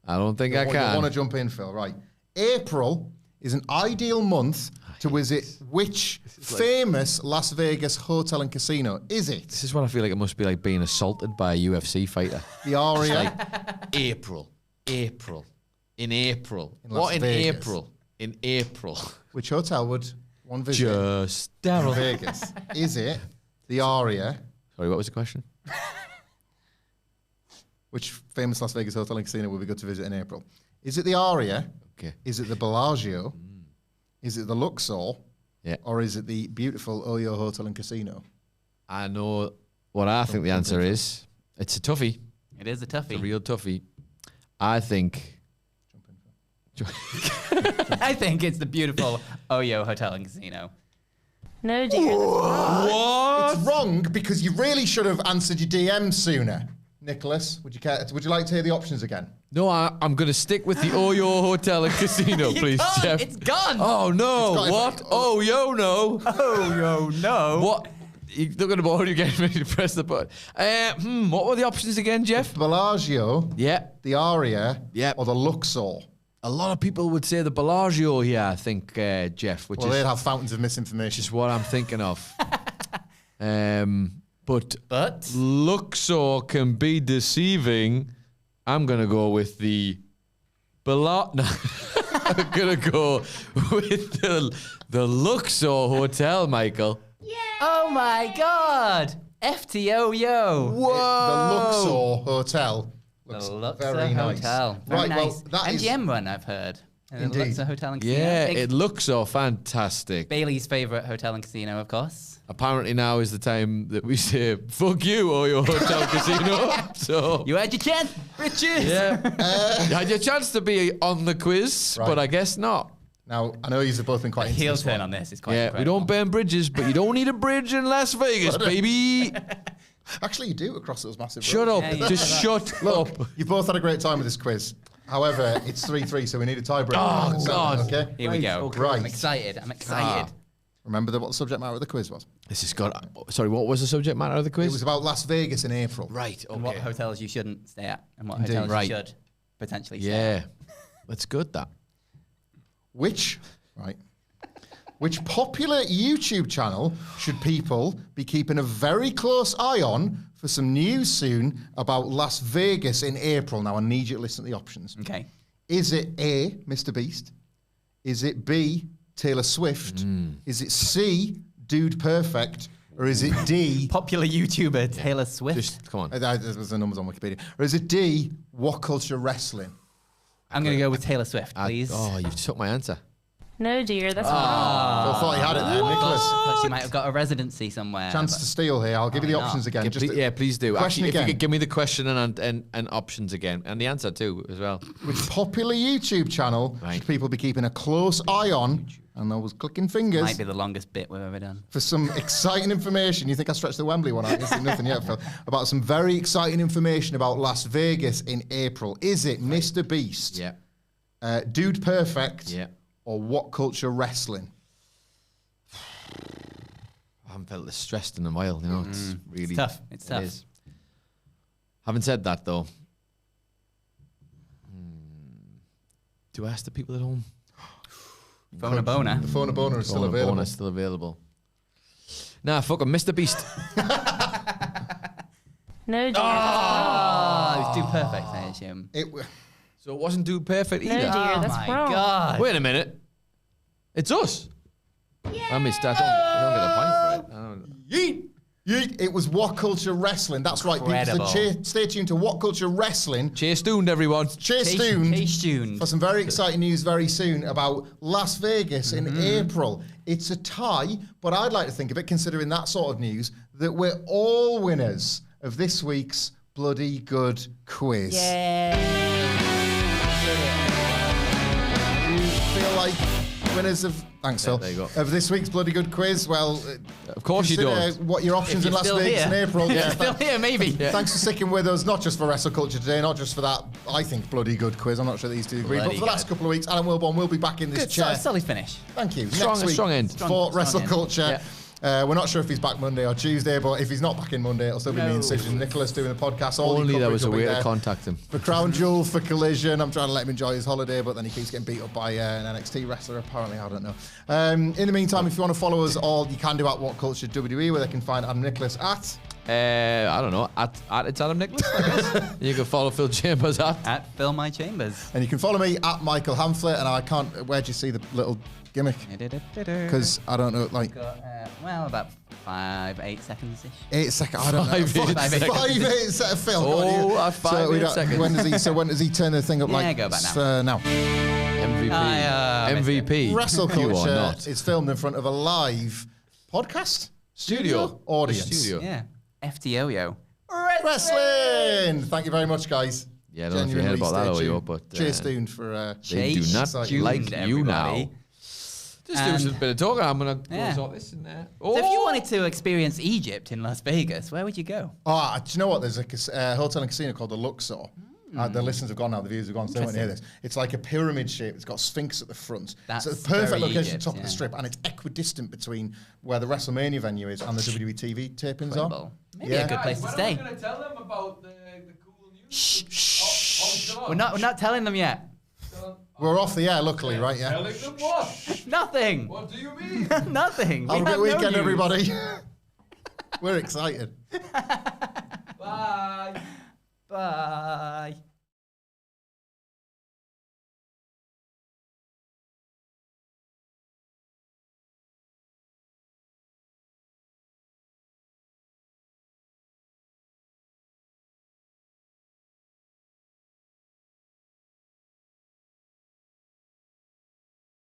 S2: I don't think I
S1: You
S2: can.
S1: want to jump in, Phil? Right. April is an ideal month to visit which famous Las Vegas hotel and casino? Is it
S2: This is what I feel like it must be like being assaulted by a UFC fighter.
S1: the Aria?
S2: April. In April.
S1: In Las
S2: What in
S1: Vegas.
S2: April? In April.
S1: Which hotel would one visit
S2: Just
S1: in
S2: Daryl.
S1: Vegas? Is it the Aria?
S2: Sorry, what was the question?
S1: Which famous Las Vegas hotel and casino would be good to visit in April? Is it the Aria?
S2: Okay.
S1: Is it the Bellagio? Is it the Luxor?
S2: Yeah.
S1: Or is it the beautiful Oyo Hotel and Casino?
S2: I know what I think the answer is. It's a toughie.
S3: It is a
S2: It's a
S3: toughie.
S2: real toughie. I think.
S3: I think it's the beautiful Oyo Hotel and Casino.
S5: No, dear, that's wrong.
S2: What?
S1: It's wrong because you really should have answered your DM sooner. Nicholas, would you like to hear the options again?
S2: No, I'm going to stick with the Oyo Hotel and Casino,
S3: You
S2: please,
S3: can't,
S2: Jeff.
S3: it's gone.
S2: Oh, no.
S1: It's got-
S2: What? Oh, yo, no.
S3: Oh, no.
S2: What? You're looking about you getting ready to press the button. What were the options again, Jeff?
S1: Bellagio,
S2: Yeah.
S1: the Aria,
S2: Yep.
S1: or the Luxor?
S2: A lot of people would say the Bellagio here, I think, Jeff, which
S1: Well, they'd
S2: is
S1: have fountains of misinformation.
S2: just what I'm thinking of. But
S3: But
S2: Luxor can be deceiving. I'm going to go with the No, I'm going to go with the Luxor Hotel, Michael.
S3: oh my God, FTO
S1: The Luxor Hotel looks
S3: The Luxor
S1: very nice.
S3: Hotel. Very
S1: Right,
S3: nice.
S1: well, that is
S3: MGM run, I've heard. The
S1: Indeed.
S3: Luxor Hotel and Casino.
S2: Yeah,
S3: Big
S2: it looks so fantastic.
S3: Bailey's favourite hotel and casino, of course.
S2: Apparently now is the time that we say, fuck you, or your hotel casino. So,
S3: You had your chance, Richard.
S2: yeah. You had your chance to be on the quiz,
S1: Right.
S2: but I guess not.
S1: Now, I know you've both been quite
S3: The
S1: into
S3: heel
S1: this
S3: turn
S1: one.
S3: on this is quite
S2: Yeah,
S3: incredible.
S2: we don't burn bridges, but you don't need a bridge in Las Vegas, baby.
S1: Actually, you do across those massive
S2: Shut
S1: roads.
S2: up.
S3: Yeah, you
S2: Just
S3: said
S2: shut
S1: Look,
S2: up.
S1: you've both had a great time with this quiz. However, it's 3-3, so we need a tiebreaker.
S2: Oh, God.
S1: Okay.
S3: Here we go.
S1: Right.
S3: I'm excited. I'm excited.
S1: Remember what the subject matter of the quiz was?
S2: This has got. Sorry, what was the subject matter of the
S1: It
S2: quiz?
S1: was about Las Vegas in April.
S2: Right,
S3: And what hotels you shouldn't stay at, and what
S1: Indeed.
S3: hotels
S2: Right.
S3: you should potentially stay at.
S2: Yeah. That's good, that.
S1: Which Which popular YouTube channel should people be keeping a very close eye on for some news soon about Las Vegas in April? Now, I need you to listen to the options.
S3: Okay.
S1: Is it A, Mr. Beast? Is it B, Taylor Swift? Is it C, Dude Perfect? Or is it D?
S3: Popular YouTuber Taylor Swift.
S2: Just come on.
S1: There's the numbers on Wikipedia. Or is it D, WhatCulture Wrestling?
S3: I'm going to go with Taylor Swift, please.
S2: Oh, you took my answer.
S5: No, dear, that's wrong.
S1: I thought he had it there, Nicholas.
S3: Thought she might have got a residency somewhere.
S1: Chance to steal here. I'll give you the options again.
S2: Yeah, please do.
S1: Question
S2: Actually,
S1: again.
S2: if you could give me the question and options again, and the answer too as well.
S1: Which popular YouTube channel should people be keeping a close eye on? And I was clicking fingers
S3: Might be the longest bit we've ever done.
S1: for some exciting information. You think I stretched the Wembley one out? You see nothing yet, Phil. About some very exciting information about Las Vegas in April. Is it Mr. Beast?
S2: Yeah.
S1: Dude Perfect?
S2: Yeah.
S1: Or WhatCulture Wrestling?
S2: I haven't felt this stressed in a while. You know, it's really
S3: tough. It's tough.
S2: Is. Having said that, though, do I ask the people at home?
S3: Phone a boner.
S1: The phone a boner is still
S2: Phone a
S1: available.
S2: boner is still available. Nah, fuck him, Mr. Beast.
S5: No, dear, that's wrong.
S3: Oh, it's too perfect, I assume.
S2: So it wasn't Dude Perfect
S5: No,
S2: either.
S5: dear, that's
S3: my
S5: wrong.
S3: God.
S2: Wait a minute. It's us. I missed that. I don't get a point for it.
S1: Yeet! Yeet! It was WhatCulture Wrestling. That's right, people.
S3: Incredible.
S1: So stay tuned to WhatCulture Wrestling.
S2: Chase tuned, everyone.
S1: Chase tuned
S3: tuned.
S1: for some very exciting news very soon about Las Vegas in April. It's a tie, but I'd like to think of it, considering that sort of news, that we're all winners of this week's Bloody Good Quiz. You feel like winners of... Thanks, Phil.
S2: there you go.
S1: Of this week's Bloody Good Quiz, well...
S2: Of course you
S1: consider
S2: don't.
S1: what your options in
S3: you're
S1: Las
S3: still
S1: Vegas
S3: here.
S1: in April.
S3: You're still here, maybe.
S1: Thanks for sticking with us, not just for WrestleCulture today, not just for that, I think, bloody good quiz. I'm not sure these two agree. But
S3: Bloody
S1: for the last
S3: good.
S1: couple of weeks, Alan Wilborn will be back in this
S3: Good,
S1: chair.
S3: solid finish.
S1: Thank you.
S2: Strong-
S1: Next week
S2: strong end.
S1: for
S3: Strong
S1: WrestleCulture.
S3: end.
S1: We're not sure if he's back Monday or Tuesday, but if he's not back in Monday, it'll still be me and Sid and Nicholas doing the podcast. All
S2: Only
S1: the
S2: there was a
S1: coverage will
S2: way
S1: be
S2: to
S1: there.
S2: contact him.
S1: For Crown Jewel, for Collision, I'm trying to let him enjoy his holiday, but then he keeps getting beat up by an NXT wrestler, apparently, I don't know. In the meantime, if you want to follow us all, you can do at WhatCulture WWE, where they can find Adam Nicholas at...
S2: I don't know. At it's Adam Nicholas, I guess. You can follow Phil Chambers
S3: At Fill My Chambers.
S1: And you can follow me at Michael Hamflett, and I can't... Where'd you see the little gimmick? Because I don't know, like...
S3: Got, well, about 5-8 seconds-ish.
S1: 8 seconds. I don't know.
S2: 5 8
S1: 5 8 set of film.
S2: Oh, at 5 8 seconds.
S1: When does he turn the thing up?
S3: Yeah,
S1: like
S3: go back
S1: now.
S2: MVP.
S3: MVP.
S2: You are
S1: WrestleCulture
S2: not.
S1: is filmed in front of a live podcast
S2: Studio.
S1: audience.
S2: Studio.
S3: Yeah. FTO-yo.
S1: Wrestling. Thank you very much, guys.
S2: Yeah, I don't know if you heard about that
S1: Genuinely
S2: or
S1: stay
S2: you,
S1: tuned.
S2: but
S1: Cheers, tuned for.
S2: they do not
S1: tuned,
S2: like you now.
S3: everybody.
S2: Just do us a bit of talking. I'm gonna
S3: Yeah.
S2: close out this in there.
S3: So if you wanted to experience Egypt in Las Vegas, where would you go?
S1: Oh, do you know what? There's a hotel and casino called the Luxor. The listeners have gone now, the viewers have gone, so they won't hear this. It's like a pyramid shape. It's got Sphinx at the front.
S3: That's
S1: so it's the perfect
S3: very
S1: location,
S3: Egypt,
S1: top of
S3: yeah.
S1: the strip, and it's equidistant between where the WrestleMania venue is and the WWE TV tapings are.
S3: Incredible. Maybe
S1: Yeah.
S3: a good place to stay.
S2: going to tell them about the cool news?
S3: Shh. We're not telling them yet.
S1: We're off the air, luckily, right? Yeah.
S2: Telling them what?
S3: Nothing.
S2: What do you mean?
S3: Nothing.
S1: Have a
S3: We
S1: good
S3: have no
S1: weekend,
S3: news.
S1: everybody. We're excited.
S2: Bye.
S3: Bye.